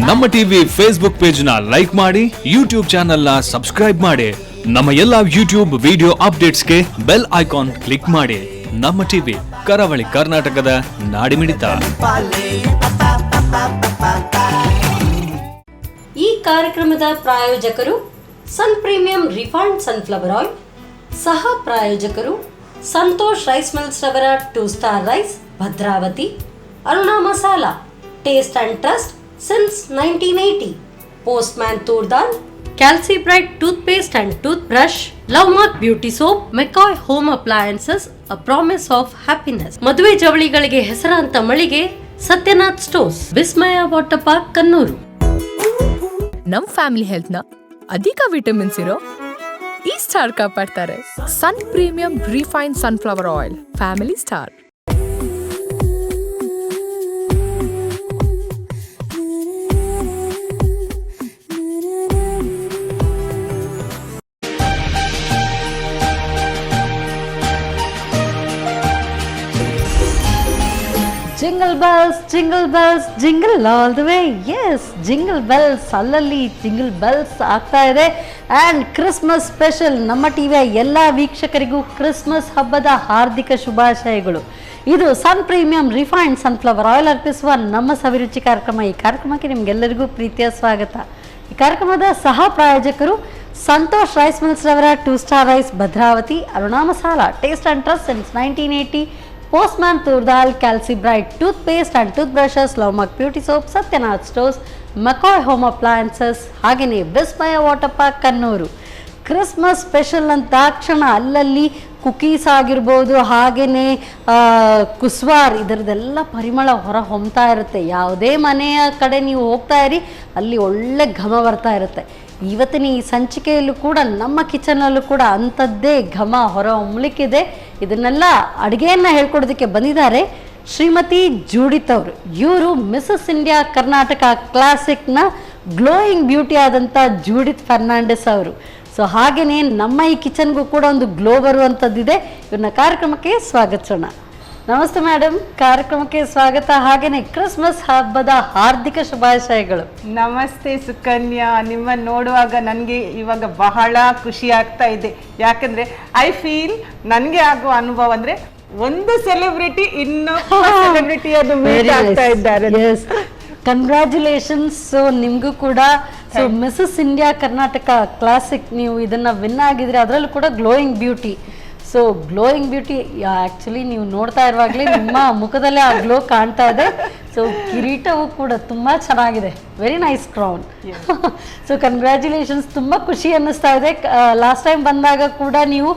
ನಮ್ಮ TV Facebook page ನ like ಮಾಡಿ, ಯೂಟ್ಯೂಬ್ ಚಾನೆಲ್ ನ ಸಬ್ಸ್ಕ್ರೈಬ್ ಮಾಡಿ. ನಮ್ಮ ಎಲ್ಲಾ ಯೂಟ್ಯೂಬ್ ವಿಡಿಯೋ ಅಪ್ಡೇಟ್ಸ್ಗೆ ಬೆಲ್ ಐಕಾನ್ ಕ್ಲಿಕ್ ಮಾಡಿ. ನಮ್ಮ ಟಿವಿ ಕರಾವಳಿ ಕರ್ನಾಟಕದ ನಾಡಿಮಿಡಿತ. ಈ ಕಾರ್ಯಕ್ರಮದ ಪ್ರಾಯೋಜಕರು ಸನ್ ಪ್ರೀಮಿಯಂ ರಿಫೈನ್ಡ್ ಸನ್ಫ್ಲವರ್ ಆಯಿಲ್, ಸಹ ಪ್ರಾಯೋಜಕರು ಸಂತೋಷ್ ರೈಸ್ ಮಿಲ್ಸ್ ರವರ 2 star rice, Bhadravati, Aruna masala, taste and trust since 1980, postman toor dal, ಕ್ಯಾಲ್ಸಿ bright toothpaste and tooth brush, love mark beauty soap, McCoy home appliances, a promise of happiness. ಮದುವೆ ಜವಳಿಗಳಿಗೆ ಹೆಸರಾಂತ ಮಳಿಗೆ Satyanath stores, Vismaya water park, Kannur. ನಮ್ family health ನ ಅಧಿಕ ವಿಟಮಿನ್ಸ್ ಇರೋ ಈ ಸ್ಟಾರ್ ಕಾಪಾಡ್ತಾರೆ. ಸನ್ premium refined sunflower oil, family star. Jingle bells, jingle bells, jingle all the way. Yes, jingle bells ಅಲ್ಲಲ್ಲಿ jingle bells ಆಗ್ತಾ ಇದೆ. ಆ್ಯಂಡ್ ಕ್ರಿಸ್ಮಸ್ ಸ್ಪೆಷಲ್ ನಮ್ಮ ಟಿವಿಯ ಎಲ್ಲ ವೀಕ್ಷಕರಿಗೂ ಕ್ರಿಸ್ಮಸ್ ಹಬ್ಬದ ಹಾರ್ದಿಕ ಶುಭಾಶಯಗಳು. ಇದು ಸನ್ ಪ್ರೀಮಿಯಂ ರಿಫೈನ್ಡ್ ಸನ್ಫ್ಲವರ್ ಆಯಿಲ್ ಅರ್ಪಿಸುವ ನಮ್ಮ ಸವಿರುಚಿ ಕಾರ್ಯಕ್ರಮ. ಈ ಕಾರ್ಯಕ್ರಮಕ್ಕೆ ನಿಮಗೆಲ್ಲರಿಗೂ ಪ್ರೀತಿಯ ಸ್ವಾಗತ. ಈ ಕಾರ್ಯಕ್ರಮದ ಸಹ ಪ್ರಾಯೋಜಕರು ಸಂತೋಷ್ ರೈಸ್ ಮಿಲ್ಸ್ ರವರ 2 star rice, Bhadravati, Aruna masala, taste and trust since 1980, postman toor dal, ಕ್ಯಾಲ್ಸಿ bright toothpaste and tooth brushes, love mark beauty soap, Satyanath stores, McCoy home appliances, ಹಾಗೆಯೇ Vismaya water park, Kannur. Christmas special ಅಂತ ತಕ್ಷಣ ಅಲ್ಲಲ್ಲಿ ಕುಕೀಸ್ ಆಗಿರ್ಬೋದು, ಹಾಗೆಯೇ ಕುಸ್ವಾರ್, ಇದರದೆಲ್ಲ ಪರಿಮಳ ಹೊರ ಹೊಮ್ತಾ ಇರುತ್ತೆ. ಯಾವುದೇ ಮನೆಯ ಕಡೆ ನೀವು ಹೋಗ್ತಾ ಇರಿ, ಅಲ್ಲಿ ಒಳ್ಳೆ ಘಮ ಬರ್ತಾ ಇರುತ್ತೆ. ಇವತ್ತಿನ ಈ ಸಂಚಿಕೆಯಲ್ಲೂ ಕೂಡ ನಮ್ಮ ಕಿಚನಲ್ಲೂ ಕೂಡ ಅಂಥದ್ದೇ ಘಮ ಹೊರ ಹೊಮ್ಮಲಿಕ್ಕಿದೆ. ಇದನ್ನೆಲ್ಲ ಅಡುಗೆಯನ್ನು ಹೇಳ್ಕೊಡೋದಕ್ಕೆ ಬಂದಿದ್ದಾರೆ ಶ್ರೀಮತಿ ಜೂಡಿತ್ ಅವರು. ಇವರು ಮಿಸಸ್ ಇಂಡಿಯಾ ಕರ್ನಾಟಕ ಕ್ಲಾಸಿಕ್ನ ಗ್ಲೋಯಿಂಗ್ ಬ್ಯೂಟಿ ಆದಂಥ ಜೂಡಿತ್ ಫರ್ನಾಂಡಿಸ್ ಅವರು. ಸೊ ಹಾಗೆಯೇ ನಮ್ಮ ಈ ಕಿಚನ್ಗೂ ಕೂಡ ಒಂದು ಗ್ಲೋ ಬರುವಂಥದ್ದಿದೆ. ಇವ್ರನ್ನ ಕಾರ್ಯಕ್ರಮಕ್ಕೆ ಸ್ವಾಗತಿಸೋಣ. ನಮಸ್ತೆ ಮೇಡಮ್, ಕಾರ್ಯಕ್ರಮಕ್ಕೆ ಸ್ವಾಗತ. ಹಾಗೇನೆ ಕ್ರಿಸ್ಮಸ್ ಹಬ್ಬದ ಹಾರ್ದಿಕ ಶುಭಾಶಯಗಳು. ನಮಸ್ತೆ ಸುಕನ್ಯಾ, ನಿಮ್ಮನ್ನು ನೋಡುವಾಗ ನನಗೆ ಇವಾಗ ಬಹಳ ಖುಷಿ ಆಗ್ತಾ ಇದೆ. ಯಾಕಂದ್ರೆ ಐ ಫೀಲ್ ನನಗೆ ಆಗುವ ಅನುಭವ ಅಂದ್ರೆ ಒಂದು ಸೆಲೆಬ್ರಿಟಿ ಸೆಲೆಬ್ರಿಟಿ ಅದು ಮೀಟ್ ಆಗ್ತಾ ಇದ್ದಾರೆ. ಕಂಗ್ರ್ಯಾಚುಲೇಷನ್ಸ್ ನಿಮಗೂ ಕೂಡ. So Mrs India Karnataka classic ನೀವು ಇದನ್ನ ವಿನ್ ಆಗಿದ್ರೆ, ಅದರಲ್ಲೂ ಕೂಡ glowing beauty. So glowing beauty actually ನೀವು ನೋಡ್ತಾ ಇರುವಾಗಲೇ ನಿಮ್ಮ ಮುಖದಲ್ಲೇ ಆ ಗ್ಲೋ ಕಾಣ್ತಾ ಇದೆ. ಸೊ ಕಿರೀಟವು ಕೂಡ ತುಂಬ ಚೆನ್ನಾಗಿದೆ, very nice crown. So congratulations, ತುಂಬ ಖುಷಿ ಅನ್ನಿಸ್ತಾ ಇದೆ. ಲಾಸ್ಟ್ ಟೈಮ್ ಬಂದಾಗ ಕೂಡ ನೀವು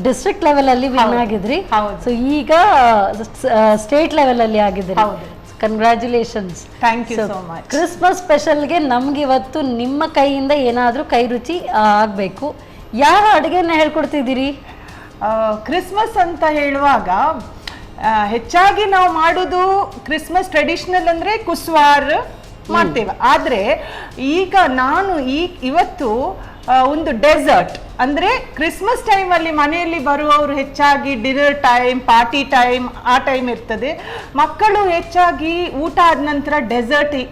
ಡಿಸ್ಟ್ರಿಕ್ಟ್ ಲೆವೆಲಲ್ಲಿ ವಿನ್ ಆಗಿದ್ರಿ. ಸೊ ಈಗ ಸ್ಟೇಟ್ ಲೆವೆಲಲ್ಲಿ ಆಗಿದ್ರಿ. Congratulations. Thank you so much. Christmas ಸ್ಪೆಷಲ್ಗೆ ನಮ್ಗೆ ಇವತ್ತು ನಿಮ್ಮ ಕೈಯಿಂದ ಏನಾದರೂ ಕೈ ರುಚಿ ಆಗಬೇಕು. ಯಾವ ಅಡುಗೆನ ಹೇಳ್ಕೊಡ್ತಿದ್ದೀರಿ? ಕ್ರಿಸ್ಮಸ್ ಅಂತ ಹೇಳುವಾಗ ಹೆಚ್ಚಾಗಿ ನಾವು ಮಾಡೋದು ಕ್ರಿಸ್ಮಸ್ ಟ್ರೆಡಿಷನಲ್ ಅಂದರೆ ಕುಸ್ವಾರ್ ಮಾಡ್ತೇವೆ. ಆದರೆ ಈಗ ನಾನು ಇವತ್ತು ಒಂದು ಡೆಸರ್ಟ್ ಅಂದರೆ ಕ್ರಿಸ್ಮಸ್ ಟೈಮಲ್ಲಿ ಮನೆಯಲ್ಲಿ ಬರುವವರು ಹೆಚ್ಚಾಗಿ ಡಿನ್ನರ್ ಟೈಮ್, ಪಾರ್ಟಿ ಟೈಮ್, ಆ ಟೈಮ್ ಇರ್ತದೆ. ಮಕ್ಕಳು ಹೆಚ್ಚಾಗಿ ಊಟ ಆದ ನಂತರ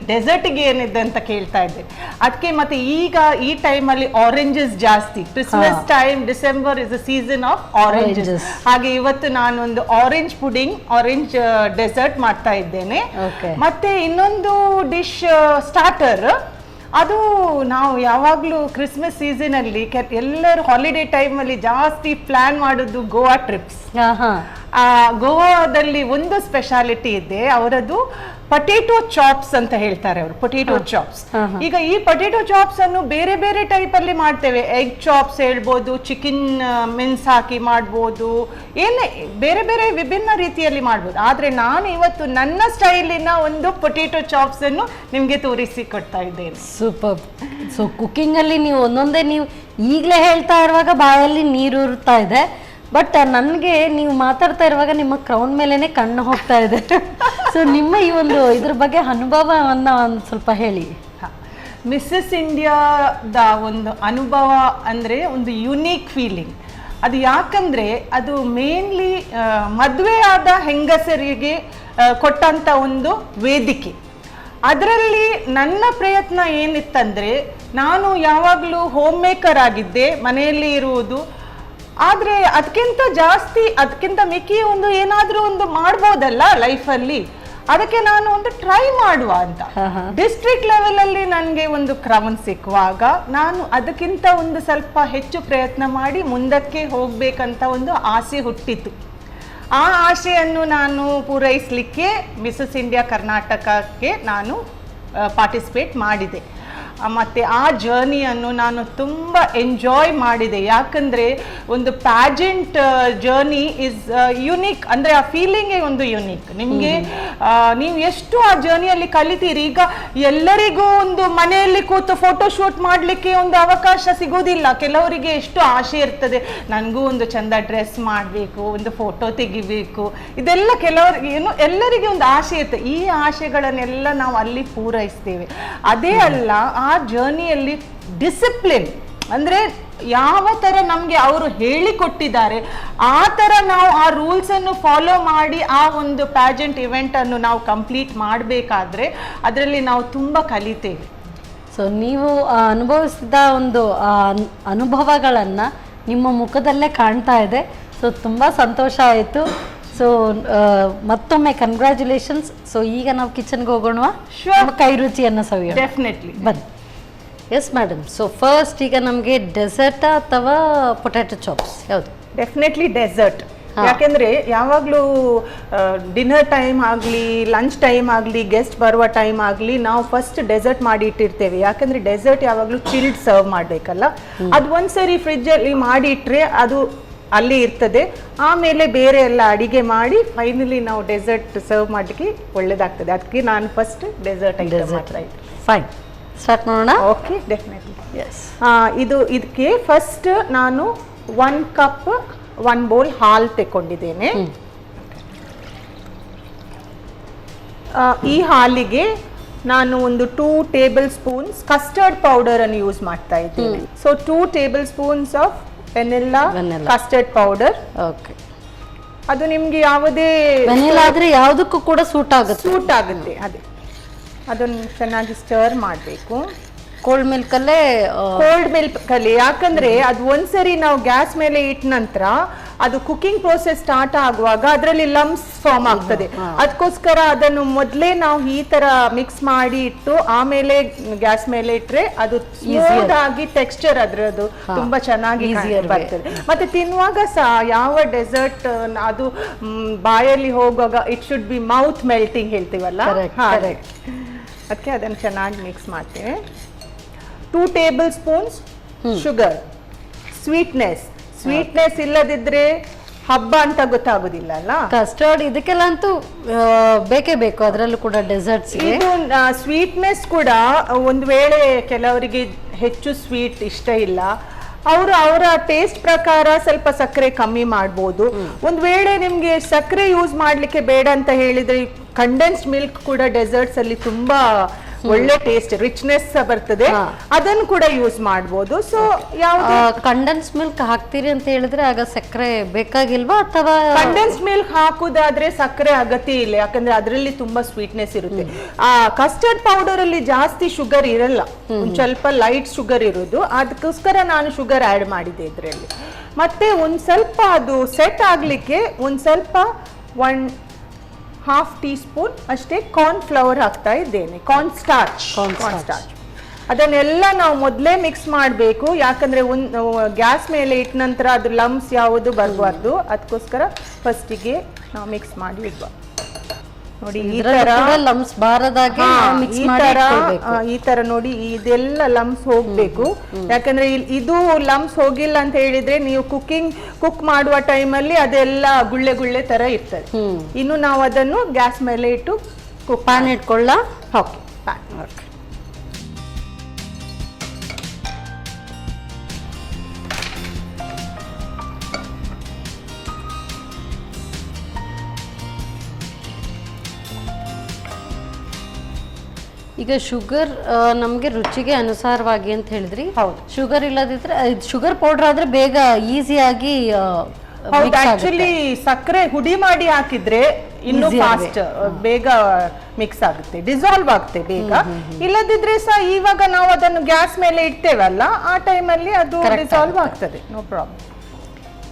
ಡೆಸರ್ಟಿಗೆ ಏನಿದೆ ಅಂತ ಕೇಳ್ತಾ ಇದ್ದೆ. ಅದಕ್ಕೆ ಮತ್ತೆ ಈಗ ಈ ಟೈಮಲ್ಲಿ ಆರೆಂಜಸ್ ಜಾಸ್ತಿ. Christmas time, December is a season of oranges. ಹಾಗೆ ಇವತ್ತು ನಾನು ಒಂದು ಆರೆಂಜ್ ಡೆಸರ್ಟ್ ಮಾಡ್ತಾ ಇದ್ದೇನೆ. ಮತ್ತೆ ಇನ್ನೊಂದು ಡಿಶ್ ಸ್ಟಾರ್ಟರ್, ಅದು ನಾವು ಯಾವಾಗಲೂ ಕ್ರಿಸ್ಮಸ್ ಸೀಸನಲ್ಲಿ ಎಲ್ಲರೂ ಹಾಲಿಡೇ ಟೈಮಲ್ಲಿ ಜಾಸ್ತಿ ಪ್ಲಾನ್ ಮಾಡೋದು ಗೋವಾ ಟ್ರಿಪ್ಸ್. ಗೋವಾದಲ್ಲಿ ಒಂದು ಸ್ಪೆಷಾಲಿಟಿ ಇದೆ, ಅವರದ್ದು ಪೊಟೇಟೊ ಚಾಪ್ಸ್ ಅಂತ ಹೇಳ್ತಾರೆ ಅವರು. ಪೊಟೇಟೊ ಚಾಪ್ಸ್, ಈಗ ಈ ಪೊಟೇಟೊ ಚಾಪ್ಸ್ ಅನ್ನು ಬೇರೆ ಬೇರೆ ಟೈಪ್ ಅಲ್ಲಿ ಮಾಡ್ತೇವೆ. ಎಗ್ ಚಾಪ್ಸ್ ಹೇಳ್ಬೋದು, ಚಿಕನ್ ಮಿನ್ಸ್ ಹಾಕಿ ಮಾಡ್ಬೋದು, ಏನೇ ಬೇರೆ ಬೇರೆ ವಿಭಿನ್ನ ರೀತಿಯಲ್ಲಿ ಮಾಡ್ಬೋದು. ಆದ್ರೆ ನಾನು ಇವತ್ತು ನನ್ನ ಸ್ಟೈಲಿನ ಒಂದು ಪೊಟೇಟೊ ಚಾಪ್ಸ್ ಅನ್ನು ನಿಮ್ಗೆ ತೋರಿಸಿ ಕೊಡ್ತಾ ಇದ್ದೇನೆ. ಸೂಪರ್. ಸೊ ಕುಕಿಂಗ್ ಅಲ್ಲಿ ನೀವು ಒಂದೊಂದೇ ನೀವು ಈಗಲೇ ಹೇಳ್ತಾ ಇರುವಾಗ ಬಾಯಲ್ಲಿ ನೀರು ಉರ್ತಾ ಇದೆ. ಬಟ್ ನನಗೆ ನೀವು ಮಾತಾಡ್ತಾ ಇರುವಾಗ ನಿಮ್ಮ ಕ್ರೌನ್ ಮೇಲೇನೆ ಕಣ್ಣು ಹೋಗ್ತಾ ಇದೆ. ಸೊ ನಿಮ್ಮ ಈ ಒಂದು ಇದ್ರ ಬಗ್ಗೆ ಅನುಭವವನ್ನು ಒಂದು ಸ್ವಲ್ಪ ಹೇಳಿ. ಮಿಸ್ಸಸ್ ಇಂಡಿಯಾದ ಒಂದು ಅನುಭವ ಅಂದರೆ ಒಂದು ಯುನೀಕ್ ಫೀಲಿಂಗ್. ಅದು ಯಾಕಂದರೆ ಅದು ಮೇನ್ಲಿ ಮದುವೆ ಆದ ಹೆಂಗಸರಿಗೆ ಕೊಟ್ಟಂಥ ಒಂದು ವೇದಿಕೆ. ಅದರಲ್ಲಿ ನನ್ನ ಪ್ರಯತ್ನ ಏನಿತ್ತಂದ್ರೆ, ನಾನು ಯಾವಾಗಲೂ ಹೋಮ್ ಮೇಕರ್ ಆಗಿದ್ದೆ, ಮನೆಯಲ್ಲಿ ಇರುವುದು. ಆದರೆ ಅದಕ್ಕಿಂತ ಮಿಕ್ಕಿ ಒಂದು ಏನಾದರೂ ಒಂದು ಮಾಡ್ಬೋದಲ್ಲ ಲೈಫಲ್ಲಿ, ಅದಕ್ಕೆ ನಾನು ಒಂದು ಟ್ರೈ ಮಾಡುವ ಅಂತ. ಡಿಸ್ಟ್ರಿಕ್ಟ್ ಲೆವೆಲಲ್ಲಿ ನನಗೆ ಒಂದು ಕ್ರೌನ್ ಸಿಕ್ಕುವಾಗ ನಾನು ಅದಕ್ಕಿಂತ ಒಂದು ಸ್ವಲ್ಪ ಹೆಚ್ಚು ಪ್ರಯತ್ನ ಮಾಡಿ ಮುಂದಕ್ಕೆ ಹೋಗ್ಬೇಕಂತ ಒಂದು ಆಸೆ ಹುಟ್ಟಿತು. ಆ ಆಸೆಯನ್ನು ನಾನು ಪೂರೈಸಲಿಕ್ಕೆ ಮಿಸಸ್ ಇಂಡಿಯಾ ಕರ್ನಾಟಕಕ್ಕೆ ನಾನು ಪಾರ್ಟಿಸಿಪೇಟ್ ಮಾಡಿದೆ. ಮತ್ತು ಆ ಜರ್ನಿಯನ್ನು ನಾನು ತುಂಬ ಎಂಜಾಯ್ ಮಾಡಿದೆ. ಯಾಕಂದರೆ ಒಂದು ಪ್ಯಾಜೆಂಟ್ ಜರ್ನಿ ಇಸ್ ಯುನೀಕ್, ಅಂದರೆ ಆ ಫೀಲಿಂಗೇ ಒಂದು ಯುನೀಕ್. ನಿಮಗೆ ನೀವು ಎಷ್ಟು ಆ ಜರ್ನಿಯಲ್ಲಿ ಕಲಿತೀರಿ. ಈಗ ಎಲ್ಲರಿಗೂ ಒಂದು ಮನೆಯಲ್ಲಿ ಕೂತು ಫೋಟೋಶೂಟ್ ಮಾಡಲಿಕ್ಕೆ ಒಂದು ಅವಕಾಶ ಸಿಗೋದಿಲ್ಲ. ಕೆಲವರಿಗೆ ಎಷ್ಟು ಆಸೆ ಇರ್ತದೆ, ನನಗೂ ಒಂದು ಚಂದ ಡ್ರೆಸ್ ಮಾಡಬೇಕು, ಒಂದು ಫೋಟೋ ತೆಗಿಬೇಕು, ಇದೆಲ್ಲ ಕೆಲವರಿಗೆ ಎಲ್ಲರಿಗೆ ಒಂದು ಆಸೆ ಇರ್ತದೆ. ಈ ಆಸೆಗಳನ್ನೆಲ್ಲ ನಾವು ಅಲ್ಲಿ ಪೂರೈಸ್ತೇವೆ. ಅದೇ ಅಲ್ಲ, ಆ ಜರ್ನಿಯಲ್ಲಿ ಡಿಸಿಪ್ಲಿನ್ ಅಂದರೆ ಯಾವ ಥರ ನಮಗೆ ಅವರು ಹೇಳಿಕೊಟ್ಟಿದ್ದಾರೆ ಆ ಥರ ನಾವು ಆ ರೂಲ್ಸನ್ನು ಫಾಲೋ ಮಾಡಿ ಆ ಒಂದು ಪ್ಯಾಜೆಂಟ್ ಇವೆಂಟನ್ನು ನಾವು ಕಂಪ್ಲೀಟ್ ಮಾಡಬೇಕಾದ್ರೆ ಅದರಲ್ಲಿ ನಾವು ತುಂಬ ಕಲಿತೇವೆ. ಸೊ ನೀವು ಅನುಭವಿಸಿದ ಒಂದು ಅನುಭವಗಳನ್ನು ನಿಮ್ಮ ಮುಖದಲ್ಲೇ ಕಾಣ್ತಾ ಇದೆ. ಸೊ ತುಂಬ ಸಂತೋಷ ಆಯಿತು. ಸೊ ಮತ್ತೊಮ್ಮೆ ಕಂಗ್ರ್ಯಾಚುಲೇಷನ್ಸ್. ಸೊ ಈಗ ನಾವು ಕಿಚನ್ಗೆ ಹೋಗೋಣ, ಕೈ ರುಚಿಯನ್ನು ಸವಿಯೋಣ. ಡೆಫಿನೆಟ್ಲಿ ಬನ್ನಿ. Yes madam. ಸೊ ಫಸ್ಟ್ ಈಗ ನಮಗೆ ಡೆಸರ್ಟಾ ಅಥವಾ ಪೊಟ್ಯಾಟೊ ಚಾಪ್ಸ್ ಯಾವುದು? Definitely dessert. ಯಾಕೆಂದರೆ ಯಾವಾಗಲೂ ಡಿನ್ನರ್ ಟೈಮ್ ಆಗಲಿ, ಲಂಚ್ ಟೈಮ್ ಆಗಲಿ, ಗೆಸ್ಟ್ ಬರುವ ಟೈಮ್ ಆಗಲಿ, ನಾವು ಫಸ್ಟ್ ಡೆಸರ್ಟ್ ಮಾಡಿ ಇಟ್ಟಿರ್ತೇವೆ. ಯಾಕಂದರೆ ಡೆಸರ್ಟ್ ಯಾವಾಗಲೂ ಚಿಲ್ಡ್ ಸರ್ವ್ ಮಾಡಬೇಕಲ್ಲ. ಅದು ಒಂದ್ಸರಿ ಫ್ರಿಜ್ಜಲ್ಲಿ ಮಾಡಿ ಇಟ್ಟರೆ ಅದು ಅಲ್ಲಿ ಇರ್ತದೆ. ಆಮೇಲೆ ಬೇರೆ ಎಲ್ಲ ಅಡಿಗೆ ಮಾಡಿ ಫೈನಲಿ ನಾವು ಡೆಸರ್ಟ್ ಸರ್ವ್ ಮಾಡಲಿಕ್ಕೆ ಒಳ್ಳೇದಾಗ್ತದೆ. ಅದಕ್ಕೆ ನಾನು ಫಸ್ಟ್ ಡೆಸರ್ಟ್ ಐಟಮ್ ಮಾಡ್ತಾ ಇದ್ದೆ. ಫೈನ್, ಸ್ಟಾರ್ಟ್ ಮಾಡೋಣ. Okay, definitely. ಎಸ್. ಇದಕ್ಕೆ ಫಸ್ಟ್ ನಾನು 1 ಕಪ್ 1 ಬೌಲ್ ಹಾಲು ತೆಕ್ಕೊಂಡಿದ್ದೇನೆ. ಈ ಹಾಲಿಗೆ ನಾನು ಒಂದು 2 ಟೇಬಲ್ ಸ್ಪೂನ್ಸ್ ಕಸ್ಟರ್ಡ್ ಪೌಡರ್ ಅನ್ನು ಯೂಸ್ ಮಾಡ್ತಾ ಇದ್ದೇನೆ. So 2 table spoons of vanilla custard powder. Okay. ಅದು ನಿಮ್ಗೆ ಯಾವುದೇ ವೆನಿಲ್ಲಾ ಆದ್ರೆ ಯಾವುದಕ್ಕೂ ಕೂಡ ಸೂಟ್ ಆಗುತ್ತೆ. ಅದೇ ಅದನ್ನು ಚೆನ್ನಾಗಿ ಸ್ಟರ್ ಮಾಡಬೇಕು. ಕೋಲ್ಡ್ ಮಿಲ್ಕಲ್ಲೇ ಯಾಕಂದ್ರೆ ಅದು ಒಂದ್ಸರಿ ನಾವು ಗ್ಯಾಸ್ ಮೇಲೆ ಇಟ್ಟ ನಂತರ ಅದು ಕುಕಿಂಗ್ ಪ್ರೋಸೆಸ್ ಸ್ಟಾರ್ಟ್ ಆಗುವಾಗ ಅದರಲ್ಲಿ ಲಮ್ಸ್ ಫಾರ್ಮ್ ಆಗ್ತದೆ. ಅದಕ್ಕೋಸ್ಕರ ಅದನ್ನು ಮೊದಲೇ ನಾವು ಈ ತರ ಮಿಕ್ಸ್ ಮಾಡಿ ಇಟ್ಟು ಆಮೇಲೆ ಗ್ಯಾಸ್ ಮೇಲೆ ಇಟ್ರೆ ಅದು ಸ್ಮೂತ್ ಆಗಿ ಟೆಕ್ಸ್ಚರ್ ಅದರದ್ದು ತುಂಬಾ ಚೆನ್ನಾಗಿ ಬರ್ತದೆ. ಮತ್ತೆ ತಿನ್ನುವಾಗ ಸಹ ಯಾವ ಡೆಸರ್ಟ್ ಅದು ಬಾಯಲ್ಲಿ ಹೋಗುವಾಗ it should be mouth melting ಹೇಳ್ತೀವಲ್ಲ, ಅದಕ್ಕೆ ಅದನ್ನು ಚೆನ್ನಾಗಿ ಮಿಕ್ಸ್ ಮಾಡ್ತೇವೆ. 2 ಟೇಬಲ್ ಸ್ಪೂನ್ಸ್ ಶುಗರ್. ಸ್ವೀಟ್ನೆಸ್ ಇಲ್ಲದಿದ್ರೆ ಹಬ್ಬ ಅಂತ ಗೊತ್ತಾಗೋದಿಲ್ಲ ಅಲ್ಲ. ಕಸ್ಟರ್ಡ್ ಇದಕ್ಕೆಲ್ಲ ಅಂತೂ ಬೇಕೇ ಬೇಕು, ಅದರಲ್ಲೂ ಕೂಡ ಡೆಸರ್ಟ್ಸ್. ಇದು ಸ್ವೀಟ್ನೆಸ್ ಕೂಡ ಒಂದು ವೇಳೆ ಕೆಲವರಿಗೆ ಹೆಚ್ಚು ಸ್ವೀಟ್ ಇಷ್ಟ ಇಲ್ಲ, ಅವರ ಟೇಸ್ಟ್ ಪ್ರಕಾರ ಸ್ವಲ್ಪ ಸಕ್ಕರೆ ಕಮ್ಮಿ ಮಾಡ್ಬೋದು. ಒಂದು ವೇಳೆ ನಿಮ್ಗೆ ಸಕ್ಕರೆ ಯೂಸ್ ಮಾಡ್ಲಿಕ್ಕೆ ಬೇಡ ಅಂತ ಹೇಳಿದ್ರೆ ಕಂಡೆನ್ಸ್ಡ್ ಮಿಲ್ಕ್ ಕೂಡ ಡೆಸರ್ಟ್ಸ್ ಅಲ್ಲಿ ತುಂಬಾ ಒಳ್ಳೆ ಟೇಸ್ಟ್ ರಿಚ್ನೆಸ್ ಬರ್ತದೆ, ಅದನ್ನು ಕೂಡ ಯೂಸ್ ಮಾಡಬಹುದು. ಸೊ ಕಂಡೆನ್ಸ್ ಮಿಲ್ಕ್ ಹಾಕ್ತೀರಿ ಅಂತ ಹೇಳಿದ್ರೆ ಆಗ ಸಕ್ಕರೆ ಬೇಕಾಗಿಲ್ವಾ, ಅಥವಾ ಕಂಡೆನ್ಸ್ ಮಿಲ್ಕ್ ಹಾಕುದಾದ್ರೆ ಸಕ್ಕರೆ ಅಗತ್ಯ ಇಲ್ಲ, ಯಾಕಂದ್ರೆ ಅದರಲ್ಲಿ ತುಂಬಾ ಸ್ವೀಟ್ನೆಸ್ ಇರುತ್ತೆ. ಆ ಕಸ್ಟರ್ಡ್ ಪೌಡರ್ ಅಲ್ಲಿ ಜಾಸ್ತಿ ಶುಗರ್ ಇರಲ್ಲ, ಒಂದ್ ಸ್ವಲ್ಪ ಲೈಟ್ ಶುಗರ್ ಇರೋದು, ಅದಕ್ಕೋಸ್ಕರ ನಾನು ಶುಗರ್ ಆಡ್ ಮಾಡಿದೆ ಇದರಲ್ಲಿ. ಮತ್ತೆ ಒಂದ್ ಸ್ವಲ್ಪ ಅದು ಸೆಟ್ ಆಗ್ಲಿಕ್ಕೆ ಒಂದ್ ಸ್ವಲ್ಪ 1/2 ಟೀ ಸ್ಪೂನ್ ಅಷ್ಟೇ ಕಾರ್ನ್ ಫ್ಲವರ್ ಹಾಕ್ತಾ ಇದ್ದೇನೆ. Corn starch. ಅದನ್ನೆಲ್ಲ ನಾವು ಮೊದಲೇ ಮಿಕ್ಸ್ ಮಾಡಬೇಕು, ಯಾಕಂದ್ರೆ ಗ್ಯಾಸ್ ಮೇಲೆ ಇಟ್ಟ ನಂತರ ಅದು ಲಮ್ಸ್ ಯಾವುದು ಬರಬಾರ್ದು. ಅದಕ್ಕೋಸ್ಕರ ಫಸ್ಟಿಗೆ ನಾವು ಮಿಕ್ಸ್ ಮಾಡಿ ಇಡುವ. ನೋಡಿ ಈ ತರ ಲಮ್ಸ್ ಬಾರದಾಗೆ ಈ ತರ ನೋಡಿ, ಇದೆಲ್ಲ ಲಮ್ಸ್ ಹೋಗ್ಬೇಕು. ಯಾಕಂದ್ರೆ ಇದು ಲಮ್ಸ್ ಹೋಗಿಲ್ಲ ಅಂತ ಹೇಳಿದ್ರೆ ನೀವು ಕುಕ್ ಮಾಡುವ ಟೈಮಲ್ಲಿ ಅದೆಲ್ಲ ಗುಳ್ಳೆ ತರ ಇರ್ತದೆ. ಇನ್ನು ನಾವು ಅದನ್ನು ಗ್ಯಾಸ್ ಮೇಲೆ ಇಟ್ಟು ಪ್ಯಾನ್ ಇಟ್ಕೊಳ್ಳ. Okay, pan. ಈಗ ಶುಗರ್ ನಮಗೆ ರುಚಿಗೆ ಅನುಸಾರವಾಗಿ ಅಂತ ಹೇಳಿದ್ರಿ. ಹೌದು. ಶುಗರ್ ಇಲ್ಲದಿದ್ರೆ ಶುಗರ್ ಪೌಡರ್ ಆದ್ರೆ ಬೇಗ ಈಸಿಯಾಗಿ ಆಕ್ಚುಲಿ ಸಕ್ಕರೆ ಹುಡಿ ಮಾಡಿ ಹಾಕಿದ್ರೆ ಇನ್ನೂ Easier ಫಾಸ್ಟ್ ಬೇಗ ಮಿಕ್ಸ್ ಆಗುತ್ತೆ, ಡಿಸಾಲ್ವ್ ಆಗುತ್ತೆ ಬೇಗ. ಇಲ್ಲದಿದ್ರೆ ಸಹ ಇವಾಗ ನಾವು ಅದನ್ನು ಗ್ಯಾಸ್ ಮೇಲೆ ಇಡ್ತೇವಲ್ಲ, ಆ ಟೈಮಲ್ಲಿ ಅದು ಡಿಸಾಲ್ವ್ ಆಗ್ತದೆ, ನೋ ಪ್ರಾಬ್ಲಮ್.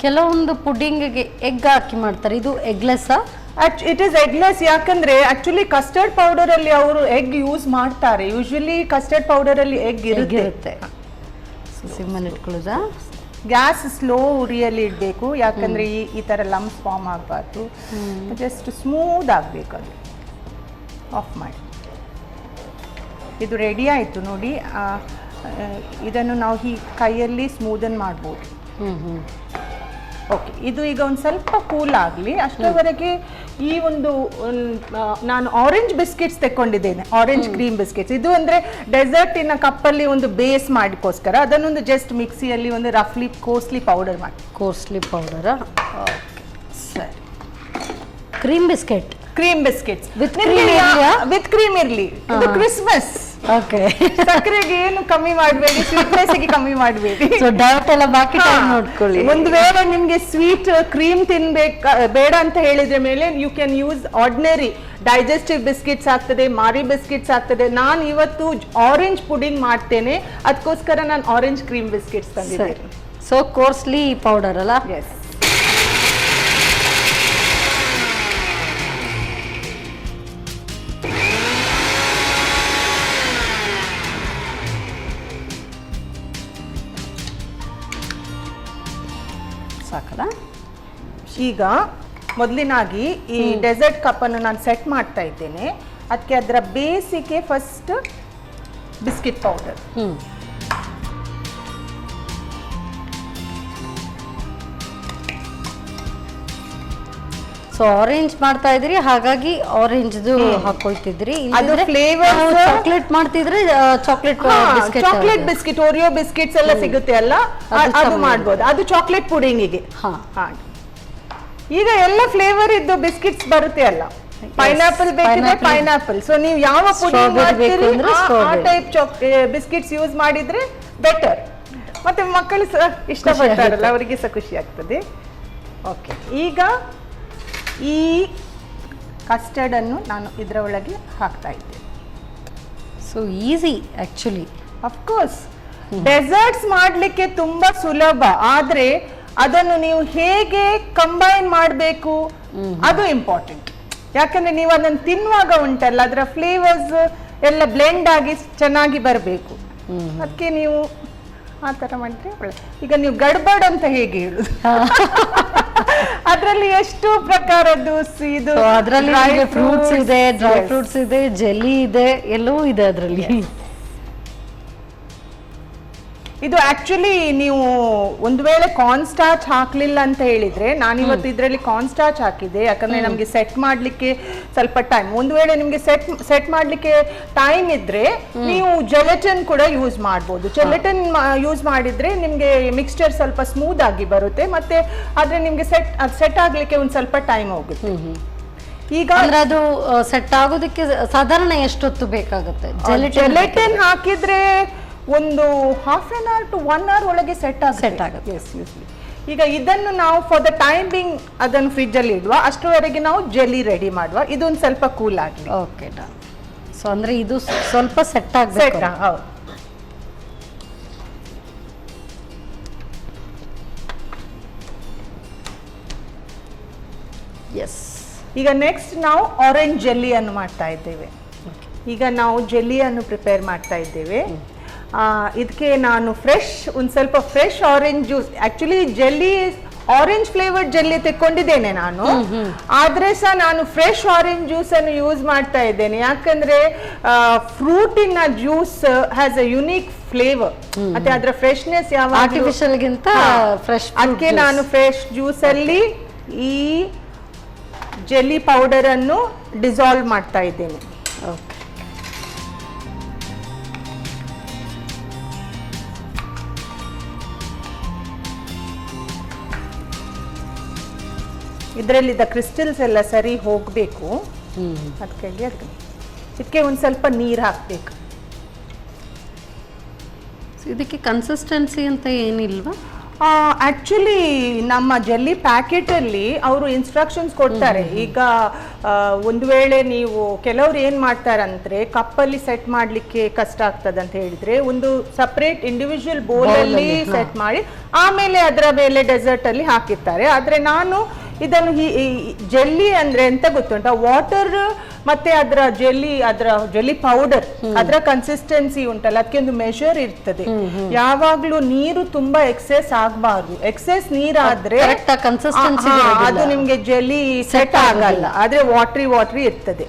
ಕೆಲವೊಂದು ಪುಡಿಂಗ್ಗೆ ಎಗ್ ಹಾಕಿ ಮಾಡ್ತಾರೆ, ಇದು ಎಗ್ಲೆಸ್? It is eggless. ಯಾಕಂದ್ರೆ ಆಕ್ಚುಲಿ ಕಸ್ಟರ್ಡ್ ಪೌಡರ್ ಅಲ್ಲಿ ಅವರು ಎಗ್ ಯೂಸ್ ಮಾಡ್ತಾರೆ. ಯೂಶುವಲಿ ಕಸ್ಟರ್ಡ್ ಪೌಡರ್ ಅಲ್ಲಿ ಎಗ್ ಇರುತ್ತೆ. ಸಿಮ್ಮಲ್ಲಿ ಇಟ್ಕೊಳ್ಳೋದಾ? ಗ್ಯಾಸ್ ಸ್ಲೋ ಉರಿಯಲ್ಲಿ ಇಡಬೇಕು, ಯಾಕಂದ್ರೆ ಈ ತರ ಲಂಪ್ಸ್ ಫಾರ್ಮ್ ಆಗಬಾರ್ದು. ಜಸ್ಟ್ ಸ್ಮೂತ್ ಆಗಬೇಕು. ಅದು ಆಫ್ ಮಾಡಿ. ಇದು ರೆಡಿ ಆಯಿತು ನೋಡಿ. ಇದನ್ನು ನಾವು ಈ ಕೈಯಲ್ಲಿ ಸ್ಮೂದನ್ ಮಾಡ್ಬೋದು. ಓಕೆ, ಇದು ಈಗ ಒಂದು ಸ್ವಲ್ಪ ಕೂಲ್ ಆಗಲಿ. ಅಷ್ಟರವರೆಗೆ ಈ ಒಂದು ನಾನು ಆರೆಂಜ್ ಬಿಸ್ಕೆಟ್ಸ್ ತೆಕ್ಕೊಂಡಿದ್ದೇನೆ, ಆರೆಂಜ್ ಕ್ರೀಮ್ ಬಿಸ್ಕೆಟ್ಸ್. ಇದು ಅಂದರೆ ಡೆಸರ್ಟಿನ ಕಪ್ಪಲ್ಲಿ ಒಂದು ಬೇಸ್ ಮಾಡಿಕೋಸ್ಕರ ಅದನ್ನೊಂದು ಜಸ್ಟ್ ಮಿಕ್ಸಿಯಲ್ಲಿ ಒಂದು ರಫ್ಲಿ ಕೋರ್ಸ್ಲಿ ಪೌಡರ್ ಮಾಡಿ. ಕೋರ್ಸ್ಲಿ ಪೌಡರಾ? ಓಕೆ, ಸರಿ. Cream biscuit, cream biscuits with cream ಇದೆಯಾ? ವಿತ್ ಕ್ರೀಮ್ ಇರಲಿ. ಇದು ಕ್ರಿಸ್ಮಸ್. ಓಕೆ. ಸಕ್ಕರೆಗೆ ಏನು ಕಮ್ಮಿ ಮಾಡಬೇಡಿ, ಸ್ವೀಟ್ನೆಸ್ಗೆ ಕಮ್ಮಿ ಮಾಡಬೇಡಿ. ಸೊ ಡೌಟ್ ಎಲ್ಲ ಬಾಕಿ ಟೈಮ್ ನೋಡ್ಕೊಳ್ಳಿ. ಒಂದು ವೇಳೆ ನಿಮ್ಗೆ ಸ್ವೀಟ್ ಕ್ರೀಮ್ ತಿನ್ಬೇಕು ಬೇಡ ಅಂತ ಹೇಳಿದ್ರೆ ಮೇಲೆ you can use ordinary digestive biscuits ಆಗ್ತದೆ, ಮಾರಿ ಬಿಸ್ಕಿಟ್ಸ್ ಆಗ್ತದೆ. ನಾನು ಇವತ್ತು ಆರೆಂಜ್ ಪುಡಿಂಗ್ ಮಾಡ್ತೇನೆ, ಅದಕ್ಕೋಸ್ಕರ ನಾನು ಆರೆಂಜ್ ಕ್ರೀಮ್ ಬಿಸ್ಕಿಟ್ಸ್ ತಂದಿದ್ದೇನೆ. ಸೊ ಕೋರ್ಸ್ಲಿ ಪೌಡರ್ ಅಲ್ಲ? ಎಸ್. ಸಾಕಲ್ಲ? ಈಗ ಮೊದಲಿನಾಗಿ ಈ ಡೆಸರ್ಟ್ ಕಪ್ಪನ್ನು ನಾನು ಸೆಟ್ ಮಾಡ್ತಾ ಇದ್ದೇನೆ. ಅದಕ್ಕೆ ಅದರ ಬೇಸಿಗೆ first biscuit powder. So orange ಮಾಡ್ತಾ ಇದ್ರಿ, ಹಾಗಾಗಿ ಆರೆಂಜ್ದು ಹಾಕೊಳ್ತಿದ್ರಿ. ಅದು ಫ್ಲೇವರ್ ಚಾಕ್ಲೇಟ್ ಮಾಡ್ತಿದ್ರೆ chocolate chocolate biscuit, Oreo biscuits ಎಲ್ಲ ಸಿಗುತ್ತೆ ಅಲ್ಲ, ಅದು ಮಾಡ್ಬೋದು. ಅದು ಚಾಕ್ಲೇಟ್ ಪುಡಿಂಗಿಗೆ. ಈಗ ಎಲ್ಲ ಫ್ಲೇವರ್ ಇದ್ದು ಬಿಸ್ಕಿಟ್ಸ್ ಬರುತ್ತೆ ಅಲ್ಲ. ಪೈನಾಪಲ್ ಬೇಕಿದ್ರೆ ಪೈನಾಪಲ್. ಸೊ ನೀವು ಯಾವ ಪುಡಿಂಗ್ ಮಾಡ್ತೀರಿ ಆ ಟೈಪ್ ಬಿಸ್ಕಿಟ್ಸ್ ಯೂಸ್ ಮಾಡಿದ್ರೆ ಬೆಟರ್. ಮತ್ತೆ ಮಕ್ಕಳು ಸಹ ಇಷ್ಟಪಡ್ತಾರಲ್ಲ, ಅವರಿಗೆ ಸಹ ಖುಷಿ ಆಗ್ತದೆ. ಓಕೆ, ಈಗ ಈ ಕಸ್ಟರ್ಡ್ ಅನ್ನು ನಾನು ಇದರ ಒಳಗೆ ಹಾಕ್ತಾ ಇದ್ದೇನೆ. So easy actually. Of course deserts ಮಾಡಲಿಕ್ಕೆ ತುಂಬಾ ಸುಲಭ, ಆದ್ರೆ ಅದನ್ನು ನೀವು ಹೇಗೆ ಕಂಬೈನ್ ಮಾಡಬೇಕು ಅದು ಇಂಪಾರ್ಟೆಂಟ್. ಯಾಕಂದ್ರೆ ನೀವು ಅದನ್ನು ತಿನ್ನುವಾಗ ಉಂಟಲ್ಲ, ಅದರ ಫ್ಲೇವರ್ಸ್ ಎಲ್ಲ ಬ್ಲೆಂಡ್ ಆಗಿ ಚೆನ್ನಾಗಿ ಬರಬೇಕು. ಅದಕ್ಕೆ ನೀವು ಆ ಥರ ಮಾಡಿದ್ರೆ ಒಳ್ಳೆ. ಈಗ ನೀವು ಗಡ್ಬಡ್ ಅಂತ ಹೇಗೆ ಹೇಳುದು? ಅದರಲ್ಲಿ ಎಷ್ಟು ಪ್ರಕಾರದ್ದು ಇದು, ಅದರಲ್ಲಿ ಫ್ರೂಟ್ಸ್ ಇದೆ, ಡ್ರೈ ಫ್ರೂಟ್ಸ್ ಇದೆ, ಜೆಲ್ಲಿ ಇದೆ, ಎಲ್ಲವೂ ಇದೆ ಅದರಲ್ಲಿ. ಇದು ಆಕ್ಚುಲಿ ನೀವು ಒಂದು ವೇಳೆ ಕಾರ್ನ್ ಸ್ಟಾರ್ಚ್ ಹಾಕ್ಲಿಲ್ಲ ಅಂತ ಹೇಳಿದ್ರೆ, ನಾನಿವತ್ತು ಇದರಲ್ಲಿ ಕಾರ್ನ್ ಸ್ಟಾರ್ಚ್ ಹಾಕಿದೆ. ಯಾಕಂದ್ರೆ ನಮಗೆ ಸೆಟ್ ಮಾಡ್ಲಿಕ್ಕೆ ಸ್ವಲ್ಪ ಟೈಮ್. ಒಂದು ವೇಳೆ ನಿಮ್ಗೆ ಸೆಟ್ ಮಾಡ್ಲಿಕ್ಕೆ ಟೈಮ್ ಇದ್ರೆ ನೀವು ಜೆಲಟಿನ್ ಕೂಡ ಯೂಸ್ ಮಾಡ್ಬೋದು. ಜೆಲಟಿನ್ ಯೂಸ್ ಮಾಡಿದ್ರೆ ನಿಮ್ಗೆ ಮಿಕ್ಸ್ಚರ್ ಸ್ವಲ್ಪ ಸ್ಮೂತ್ ಆಗಿ ಬರುತ್ತೆ. ಮತ್ತೆ ಆದ್ರೆ ನಿಮ್ಗೆ ಸೆಟ್ ಆಗ್ಲಿಕ್ಕೆ ಒಂದ್ ಸ್ವಲ್ಪ ಟೈಮ್ ಹೋಗುತ್ತೆ. ಈಗ ಅದು ಸೆಟ್ ಆಗೋದಕ್ಕೆ ಸಾಧಾರಣ ಎಷ್ಟೊತ್ತು ಬೇಕಾಗುತ್ತೆ? ಜೆಲಟಿನ್ ಹಾಕಿದ್ರೆ ಒಂದು half an hour to 1 hour ಒಳಗೆ ಸೆಟ್ ಆಗುತ್ತೆ. Yes, usually. ಈಗ ಇದನ್ನು ನಾವು ಫಾರ್ ದ ಟೈಮಿಂಗ್ ಅದನ್ನು ಫ್ರಿಜ್ ಅಲ್ಲಿ ಇಡುವ, ಅಷ್ಟರವರೆಗೆ ನಾವು ಜೆಲ್ಲಿ ರೆಡಿ ಮಾಡುವ. ಇದೊಂದು ಸ್ವಲ್ಪ ಕೂಲ್ ಆಗಲಿ. ಓಕೆ, ಸೊ ಅಂದ್ರೆ ಇದು ಸ್ವಲ್ಪ ಸೆಟ್ ಆಗಬೇಕು. ಹೌದು. ಎಸ್. ಈಗ ನೆಕ್ಸ್ಟ್ ನಾವು ಆರೆಂಜ್ ಜೆಲ್ಲಿಯನ್ನು ಮಾಡ್ತಾ ಇದ್ದೇವೆ. ಈಗ ನಾವು ಜೆಲ್ಲಿಯನ್ನು ಪ್ರಿಪೇರ್ ಮಾಡ್ತಾ ಇದ್ದೇವೆ. ಇದಕ್ಕೆ ನಾನು ಒಂದು ಸ್ವಲ್ಪ fresh orange juice, actually jelly orange flavoured jelly ತೆಕ್ಕೊಂಡಿದ್ದೇನೆ ನಾನು, ಆದ್ರೆ ಸಹ ನಾನು ಫ್ರೆಶ್ ಆರೆಂಜ್ ಜ್ಯೂಸ್ ಅನ್ನು ಯೂಸ್ ಮಾಡ್ತಾ ಇದ್ದೇನೆ. ಯಾಕಂದ್ರೆ ಫ್ರೂಟಿನ juice has a unique flavour, ಮತ್ತೆ ಅದರ ಫ್ರೆಶ್ನೆಸ್ ಯಾವ ಆರ್ಟಿಫಿಷಿಯಲ್ ಗಿಂತ ಫ್ರೆಶ್. ಅದಕ್ಕೆ ನಾನು ಫ್ರೆಶ್ ಜ್ಯೂಸ್ ಅಲ್ಲಿ ಈ ಜೆಲ್ಲಿ ಪೌಡರ್ ಅನ್ನು ಡಿಸಾಲ್ವ್ ಮಾಡ್ತಾ ಇದ್ದೇನೆ. ಓಕೆ. ಇದರಲ್ಲಿದ್ದ ಕ್ರಿಸ್ಟಲ್ಸ್ ಎಲ್ಲ ಸರಿ ಹೋಗಬೇಕು. ಇದಕ್ಕೆ ಒಂದು ಸ್ವಲ್ಪ ನೀರು ಹಾಕಬೇಕು. ಇದಕ್ಕೆ ಕನ್ಸಿಸ್ಟೆನ್ಸಿ ಅಂತ ಏನಿಲ್ವಾ? ಆಕ್ಚುಲಿ ನಮ್ಮ ಜೆಲ್ಲಿ ಪ್ಯಾಕೆಟಲ್ಲಿ ಅವರು ಇನ್ಸ್ಟ್ರಕ್ಷನ್ಸ್ ಕೊಡ್ತಾರೆ. ಈಗ ಒಂದು ವೇಳೆ ನೀವು ಕೆಲವ್ರು ಏನು ಮಾಡ್ತಾರಂದ್ರೆ ಕಪ್ಪಲ್ಲಿ ಸೆಟ್ ಮಾಡಲಿಕ್ಕೆ ಕಷ್ಟ ಆಗ್ತದೆ ಅಂತ ಹೇಳಿದ್ರೆ ಒಂದು ಸಪ್ರೇಟ್ ಇಂಡಿವಿಜುವಲ್ ಬೋಲಲ್ಲಿ ಸೆಟ್ ಮಾಡಿ ಆಮೇಲೆ ಅದರ ಮೇಲೆ ಡೆಸರ್ಟ್ ಅಲ್ಲಿ ಹಾಕಿರ್ತಾರೆ. ಆದರೆ ನಾನು ಇದನ್ನು ಜೆಲ್ಲಿ ಅಂದ್ರೆ ಎಂತ ಗೊತ್ತುಂಟ, ವಾಟರ್ ಮತ್ತೆ ಅದರ ಜೆಲ್ಲಿ ಪೌಡರ್ ಅದರ ಕನ್ಸಿಸ್ಟೆನ್ಸಿ ಉಂಟಲ್ಲ ಅದಕ್ಕೆ ಒಂದು ಮೆಷರ್ ಇರ್ತದೆ. ಯಾವಾಗ್ಲೂ ನೀರು ತುಂಬಾ ಎಕ್ಸೆಸ್ ಆಗಬಾರ್ದು. ಎಕ್ಸೆಸ್ ನೀರಾದ್ರೆ ಅದು ನಿಮ್ಗೆ ಜೆಲ್ಲಿ ಸೆಟ್ ಆಗಲ್ಲ, ಆದ್ರೆ ವಾಟ್ರಿ ಇರ್ತದೆ.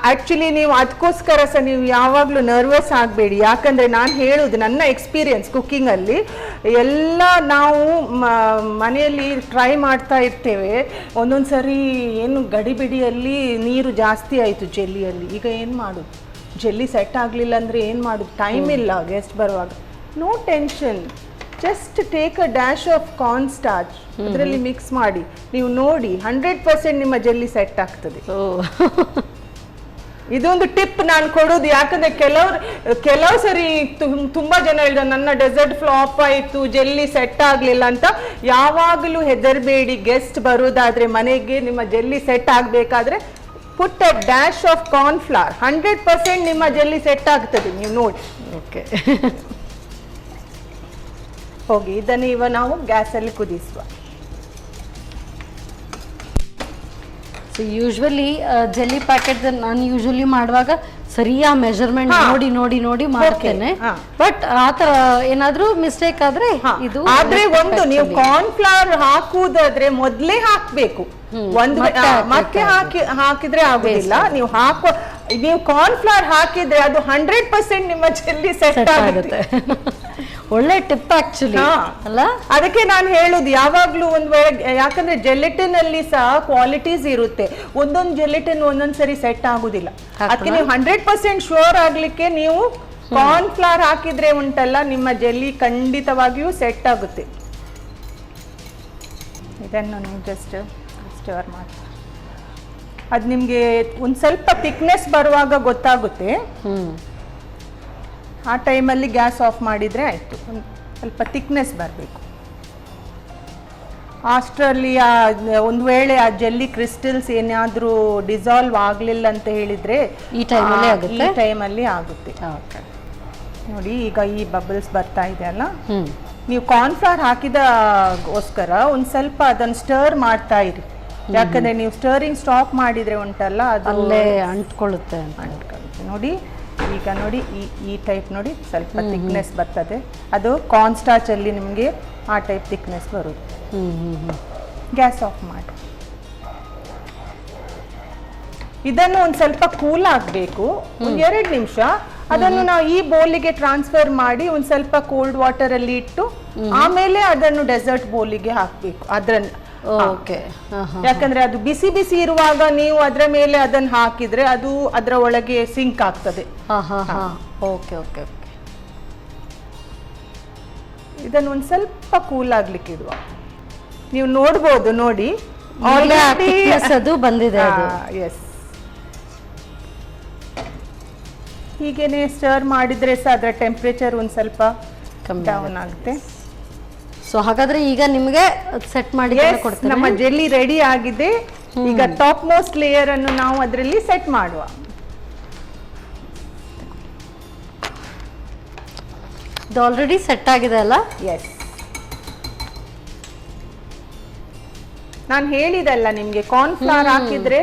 ಆಕ್ಚುಲಿ ನೀವು ಅದಕ್ಕೋಸ್ಕರ ಸಹ ನೀವು ಯಾವಾಗ್ಲೂ ನರ್ವಸ್ ಆಗಬೇಡಿ. ಯಾಕಂದ್ರೆ ನಾನು ಹೇಳುದು ನನ್ನ ಎಕ್ಸ್ಪೀರಿಯನ್ಸ್ ಕುಕ್ಕಿಂಗ್ ಅಲ್ಲಿ ಎಲ್ಲ ನಾವು ಮನೆಯಲ್ಲಿ ಟ್ರೈ ಮಾಡ್ತಾ ಇರ್ತೇವೆ. ಒಂದೊಂದ್ಸರಿ ಏನು ಗಡಿಬಿಡಿಯಲ್ಲಿ ನೀರು ಜಾಸ್ತಿ ಆಯ್ತು ಜೆಲ್ಲಿಯಲ್ಲಿ. ಈಗ ಏನು ಮಾಡುದು, ಜೆಲ್ಲಿ ಸೆಟ್ ಆಗಲಿಲ್ಲ ಅಂದ್ರೆ ಏನು ಮಾಡುದು, ಟೈಮ್ ಇಲ್ಲ ಗೆಸ್ಟ್ ಬರುವಾಗ. No tension, just take a dash of corn starch, ಅದರಲ್ಲಿ ಮಿಕ್ಸ್ ಮಾಡಿ ನೀವು ನೋಡಿ 100% ನಿಮ್ಮ ಜೆಲ್ಲಿ ಸೆಟ್ ಆಗ್ತದೆ. ಇದೊಂದು ಟಿಪ್ ನಾನು ಕೊಡೋದು. ಯಾಕಂದ್ರೆ ಕೆಲವು ಸರಿ ತುಂಬಾ ಜನ ಹೇಳಿದ ನನ್ನ ಡೆಸರ್ಟ್ ಫ್ಲಾಪ್ ಆಯ್ತು, ಜೆಲ್ಲಿ ಸೆಟ್ ಆಗ್ಲಿಲ್ಲ ಅಂತ. ಯಾವಾಗಲೂ ಹೆದರ್ಬೇಡಿ, ಗೆಸ್ಟ್ ಬರೋದಾದ್ರೆ ಮನೆಗೆ ನಿಮ್ಮ ಜೆಲ್ಲಿ ಸೆಟ್ ಆಗ್ಬೇಕಾದ್ರೆ put a dash of corn flour, 100% ನಿಮ್ಮ ಜೆಲ್ಲಿ ಸೆಟ್ ಆಗ್ತದೆ, ನೀವು ನೋಡಿ. ಓಕೆ, ಹೋಗಿ ಇದನ್ನು ನಾವು ಗ್ಯಾಸಲ್ಲಿ ಕುದಿಸುವ. ಸೊ ಯೂಶ್ವಲಿ ಜೆಲ್ಲಿ ಪ್ಯಾಕೆಟ್ ನಾನು ಯೂಶ್ವಲಿ ಮಾಡುವಾಗ ಸರಿಯಾ ಮೆಜರ್ಮೆಂಟ್ ನೋಡಿ ಮಾಡ್ತೇನೆ. ಬಟ್ ಆತರ ಏನಾದ್ರೂ ಮಿಸ್ಟೇಕ್ ಆದ್ರೆ ಇದು ಆದ್ರೆ ಒಂದು ನೀವು ಕಾರ್ನ್ ಫ್ಲವರ್ ಹಾಕುವುದಾದ್ರೆ ಮೊದ್ಲೇ ಹಾಕ್ಬೇಕು. ಮತ್ತೆ ಹಾಕಿದ್ರೆ ಆಗುದಿಲ್ಲ. ನೀವು ಕಾರ್ನ್ ಫ್ಲವರ್ ಹಾಕಿದ್ರೆ ಅದು 100% ನಿಮ್ಮ ಜೆಲ್ಲಿ ಸೆಟ್ ಆಗುತ್ತೆ. ಒಳ್ಳೆ ಟಿಪ್ ಆಕ್ಚುಲಿ ಅಲ್ಲ. ಅದಕ್ಕೆ ನಾನು ಹೇಳುದು ಯಾವಾಗ್ಲೂ ಒಂದ್ ವೇಳೆ, ಯಾಕಂದ್ರೆ ಜೆಲೆಟಿನ್ ಅಲ್ಲಿ ಸಹ ಕ್ವಾಲಿಟೀಸ್ ಇರುತ್ತೆ. ಒಂದೊಂದು ಜೆಲೆಟಿನ್ ಒಂದೊಂದ್ಸರಿ ಸೆಟ್ ಆಗುದಿಲ್ಲ. ಅದಕ್ಕೆ ನೀವು 100% ಶೋರ್ ಆಗ್ಲಿಕ್ಕೆ ನೀವು ಕಾರ್ನ್ ಫ್ಲವರ್ ಹಾಕಿದ್ರೆ ಉಂಟಲ್ಲ, ನಿಮ್ಮ ಜೆಲ್ಲಿ ಖಂಡಿತವಾಗಿಯೂ ಸೆಟ್ ಆಗುತ್ತೆ. ಇದನ್ನು ನೀವು ಜಸ್ಟ್ ಸ್ಟರ್ ಮಾಡಿ ಅದು ನಿಮ್ಗೆ ಒಂದ್ ಸ್ವಲ್ಪ ಥಿಕ್ನೆಸ್ ಬರುವಾಗ ಗೊತ್ತಾಗುತ್ತೆ. ಆ ಟೈಮಲ್ಲಿ ಗ್ಯಾಸ್ ಆಫ್ ಮಾಡಿದರೆ ಆಯಿತು. ಸ್ವಲ್ಪ ಥಿಕ್ನೆಸ್ ಬರಬೇಕು. ಅಷ್ಟರಲ್ಲಿ ಒಂದು ವೇಳೆ ಆ ಜೆಲ್ಲಿ ಕ್ರಿಸ್ಟಲ್ಸ್ ಏನಾದರೂ ಡಿಸಾಲ್ವ್ ಆಗಲಿಲ್ಲ ಅಂತ ಹೇಳಿದರೆ ಈ ಟೈಮಲ್ಲಿ ಆಗುತ್ತೆ. ನೋಡಿ ಈಗ ಈ ಬಬಲ್ಸ್ ಬರ್ತಾ ಇದೆ ಅಲ್ಲ, ನೀವು ಕಾರ್ನ್ ಫ್ಲವರ್ ಹಾಕಿದಗೋಸ್ಕರ ಒಂದು ಸ್ವಲ್ಪ ಅದನ್ನು ಸ್ಟರ್ ಮಾಡ್ತಾ ಇರಿ. ಯಾಕಂದರೆ ನೀವು ಸ್ಟರಿಂಗ್ ಸ್ಟಾಪ್ ಮಾಡಿದರೆ ಉಂಟಲ್ಲ ಅದು ಅಲ್ಲೇ ಅಂಟ್ಕೊಳ್ಳುತ್ತೆ. ನೋಡಿ ಈಗ ನೋಡಿ ಈ ಟೈಪ್ ನೋಡಿ ಸ್ವಲ್ಪ ಥಿಕ್ನೆಸ್ ಬರ್ತದೆ. ಅದು ಕಾರ್ನ್ ಸ್ಟಾರ್ಚ್ ಅಲ್ಲಿ ನಿಮಗೆ ಆ ಟೈಪ್ ಥಿಕ್ನೆಸ್ ಬರುತ್ತೆ. ಗ್ಯಾಸ್ ಆಫ್ ಮಾಡಿ ಇದನ್ನು ಒಂದು ಸ್ವಲ್ಪ ಕೂಲ್ ಆಗಬೇಕು. ಒಂದು 2 ನಿಮಿಷ ಅದನ್ನು ನಾವು ಈ ಬೌಲಿಗೆ ಟ್ರಾನ್ಸ್ಫರ್ ಮಾಡಿ ಒಂದು ಸ್ವಲ್ಪ ಕೋಲ್ಡ್ ವಾಟರ್ ಅಲ್ಲಿ ಇಟ್ಟು ಆಮೇಲೆ ಅದನ್ನು ಡೆಸರ್ಟ್ ಬೌಲಿಗೆ ಹಾಕಬೇಕು. ಯಾಕಂದ್ರೆ ಅದು ಬಿಸಿ ಬಿಸಿ ಇರುವಾಗ ನೀವು ಅದರ ಮೇಲೆ ಅದನ್ನು ಹಾಕಿದ್ರೆ ಅದು ಅದರ ಒಳಗೆ ಸಿಂಕ್ ಆಗ್ತದೆ. ಇದನ್ನು ಒಂದು ಸ್ವಲ್ಪ ಕೂಲ್ ಆಗ್ಲಿಕ್ಕೆ ಇಡುವ. ನೀವು ನೋಡ್ಬೋದು, ನೋಡಿ ಅದು ಬಂದಿದೆ. ಎಸ್, ಹೀಗೇನೆ ಸ್ಟರ್ ಮಾಡಿದ್ರೆ ಸಹ ಅದರ ಟೆಂಪರೇಚರ್ ಒಂದು ಸ್ವಲ್ಪ ಡೌನ್ ಆಗುತ್ತೆ. ಸೊ ಹಾಗಾದ್ರೆ ಈಗ ನಿಮಗೆ ಸೆಟ್ ಮಾಡಿ ಕೊಡ್ತೇನೆ. ನಮ್ಮ ಜೆಲ್ಲಿ ರೆಡಿ ಆಗಿದೆ. ಈಗ ಟಾಪ್ ಮೋಸ್ಟ್ ಲೇಯರ್ ಅನ್ನು ನಾವು ಅದರಲ್ಲಿ ಸೆಟ್ ಮಾಡುವ. ಇದು ಆಲ್ರೆಡಿ ಸೆಟ್ ಆಗಿದೆ ಅಲ್ಲ? ಎಸ್, ನಾನು ಹೇಳಿದಲ್ಲ ನಿಮ್ಗೆ ಕಾರ್ನ್ ಫ್ಲವರ್ ಹಾಕಿದ್ರೆ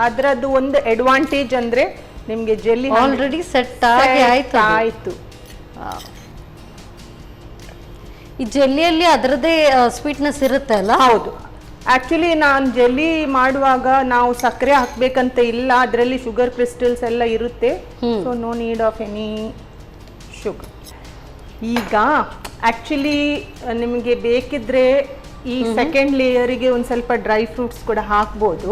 ಅದರದ್ದು ಒಂದು ಅಡ್ವಾಂಟೇಜ್ ಅಂದ್ರೆ ನಿಮ್ಗೆ ಜೆಲ್ಲಿ ಆಲ್ರೆಡಿ ಸೆಟ್ ಆಗಿ ಆಯ್ತು. ಈ ಜೆಲ್ಲಿಯಲ್ಲಿ ಅದರದೇ ಸ್ವೀಟ್ನೆಸ್ ಇರುತ್ತೆ ಅಲ್ಲ? ಹೌದು. ಆಕ್ಚುಲಿ ನಾನು ಜೆಲ್ಲಿ ಮಾಡುವಾಗ ನಾವು ಸಕ್ಕರೆ ಹಾಕ್ಬೇಕಂತ ಇಲ್ಲ, ಅದರಲ್ಲಿ ಶುಗರ್ ಕ್ರಿಸ್ಟಲ್ಸ್ ಎಲ್ಲ ಇರುತ್ತೆ. So no need of any sugar. ಈಗ ಆಕ್ಚುಲಿ ನಿಮಗೆ ಬೇಕಿದ್ರೆ ಈ ಸೆಕೆಂಡ್ ಲೇಯರಿಗೆ ಒಂದು ಸ್ವಲ್ಪ ಡ್ರೈ ಫ್ರೂಟ್ಸ್ ಕೂಡ ಹಾಕ್ಬೋದು.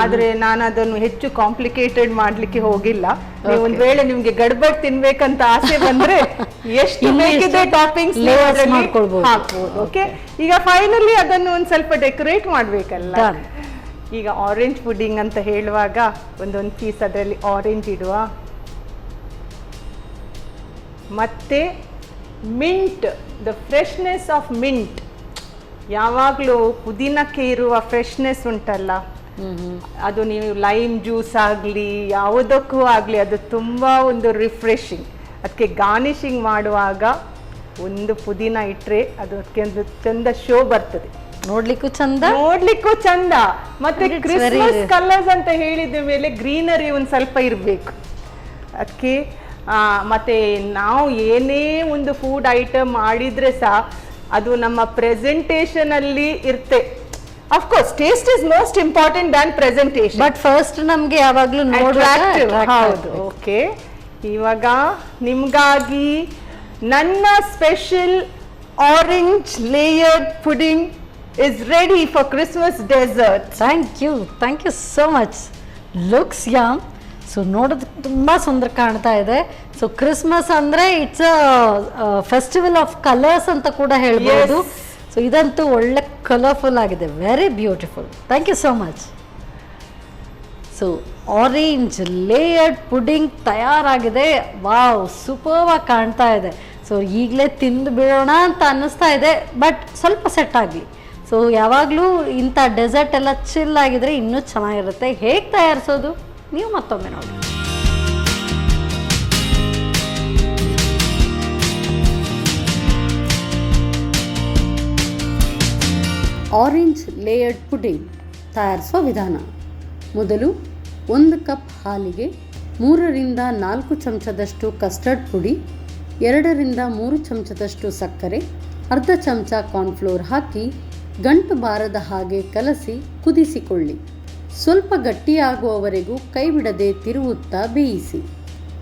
ಆದ್ರೆ ನಾನು ಅದನ್ನು ಹೆಚ್ಚು ಕಾಂಪ್ಲಿಕೇಟೆಡ್ ಮಾಡ್ಲಿಕ್ಕೆ ಹೋಗಿಲ್ಲ. ನೀವು ಒಂದ್ ವೇಳೆ ನಿಮ್ಗೆ ಗಡ್ಬಡ್ ತಿನ್ಬೇಕಂತ ಆಸೆ ಬಂದ್ರೆ ಎಷ್ಟು ಬೇಕಿದೆ ಟಾಪಿಂಗ್ಸ್ ಹಾಕ್ಬೋದು. ಓಕೆ, ಈಗ ಫೈನಲಿ ಅದನ್ನು ಒಂದ್ ಸ್ವಲ್ಪ ಡೆಕೋರೇಟ್ ಮಾಡ್ಬೇಕಲ್ಲ. ಈಗ ಆರೆಂಜ್ ಪುಡಿಂಗ್ ಅಂತ ಹೇಳುವಾಗ ಒಂದೊಂದು ಪೀಸ್ ಅದರಲ್ಲಿ ಆರೆಂಜ್ ಇಡುವ. ಮತ್ತೆ mint, the freshness of mint, ಯಾವಾಗಲೂ ಪುದೀನಕ್ಕೆ ಇರುವ ಫ್ರೆಶ್ನೆಸ್ ಉಂಟಲ್ಲ, ಅದು ನೀವು ಲೈಮ್ ಜ್ಯೂಸ್ ಆಗಲಿ ಯಾವುದಕ್ಕೂ ಆಗಲಿ ಅದು ತುಂಬ ಒಂದು ರಿಫ್ರೆಶಿಂಗ್. ಅದಕ್ಕೆ ಗಾರ್ನಿಷಿಂಗ್ ಮಾಡುವಾಗ ಒಂದು ಪುದೀನ ಇಟ್ಟರೆ ಅದಕ್ಕೆ ಒಂದು ಚಂದ ಶೋ ಬರ್ತದೆ, ನೋಡ್ಲಿಕ್ಕೂ ಚಂದ, ಮತ್ತೆ ಕ್ರಿಸ್ಮಸ್ ಕಲರ್ಸ್ ಅಂತ ಹೇಳಿದ ಮೇಲೆ ಗ್ರೀನರಿ ಒಂದು ಸ್ವಲ್ಪ ಇರಬೇಕು ಅದಕ್ಕೆ. ಮತ್ತೆ ನಾವು ಏನೇ ಒಂದು ಫುಡ್ ಐಟಮ್ ಮಾಡಿದ್ರೆ ಸಹ ಅದು ನಮ್ಮ ಪ್ರೆಸೆಂಟೇಷನ್ ಅಲ್ಲಿ ಇರುತ್ತೆ. Of course taste is most important than presentation, but first ನಮ್ಗೆ ಯಾವಾಗ್ಲೂ ಹೌದು. ಓಕೆ, ಇವಾಗ ನಿಮ್ಗಾಗಿ ನನ್ನ special orange layered pudding is ready for Christmas dessert. Thank you so much. Looks yum. So ನೋಡೋದಕ್ಕೆ ತುಂಬ ಸುಂದರ ಕಾಣ್ತಾ ಇದೆ. ಸೊ ಕ್ರಿಸ್ಮಸ್ ಅಂದರೆ it's a festival of colours ಅಂತ ಕೂಡ ಹೇಳ್ಬೋದು. ಸೊ ಇದಂತೂ ಒಳ್ಳೆ ಕಲರ್ಫುಲ್ ಆಗಿದೆ, very beautiful. Thank you so much. So orange layered pudding ತಯಾರಾಗಿದೆ. ವಾವ್, ಸೂಪರ್ವಾಗಿ ಕಾಣ್ತಾ ಇದೆ. ಸೊ ಈಗಲೇ ತಿಂದು ಬಿಡೋಣ ಅಂತ ಅನ್ನಿಸ್ತಾ ಇದೆ, ಬಟ್ ಸ್ವಲ್ಪ ಸೆಟ್ ಆಗಲಿ. ಸೊ ಯಾವಾಗಲೂ ಇಂಥ ಡೆಸರ್ಟ್ ಎಲ್ಲ ಚಿಲ್ ಆಗಿದ್ರೆ ಇನ್ನೂ ಚೆನ್ನಾಗಿರುತ್ತೆ. ಹೇಗೆ ತಯಾರಿಸೋದು ನೀವು ಮತ್ತೊಮ್ಮೆ ನೋಡಿ. ಆರೆಂಜ್ ಲೇಯರ್ಡ್ ಪುಡಿಂಗ್ ತಯಾರಿಸುವ ವಿಧಾನ. ಮೊದಲು 1 ಕಪ್ ಹಾಲಿಗೆ 3 ರಿಂದ 4 ಚಮಚದಷ್ಟು ಕಸ್ಟರ್ಡ್ ಪುಡಿ, 2 ರಿಂದ 3 ಚಮಚದಷ್ಟು ಸಕ್ಕರೆ, ಅರ್ಧ ಚಮಚ ಕಾರ್ನ್ಫ್ಲೋರ್ ಹಾಕಿ ಗಂಟು ಬಾರದ ಹಾಗೆ ಕಲಸಿ ಕುದಿಸಿಕೊಳ್ಳಿ. ಸ್ವಲ್ಪ ಗಟ್ಟಿಯಾಗುವವರೆಗೂ ಕೈ ಬಿಡದೆ ತಿರುವುತ್ತಾ ಬೇಯಿಸಿ.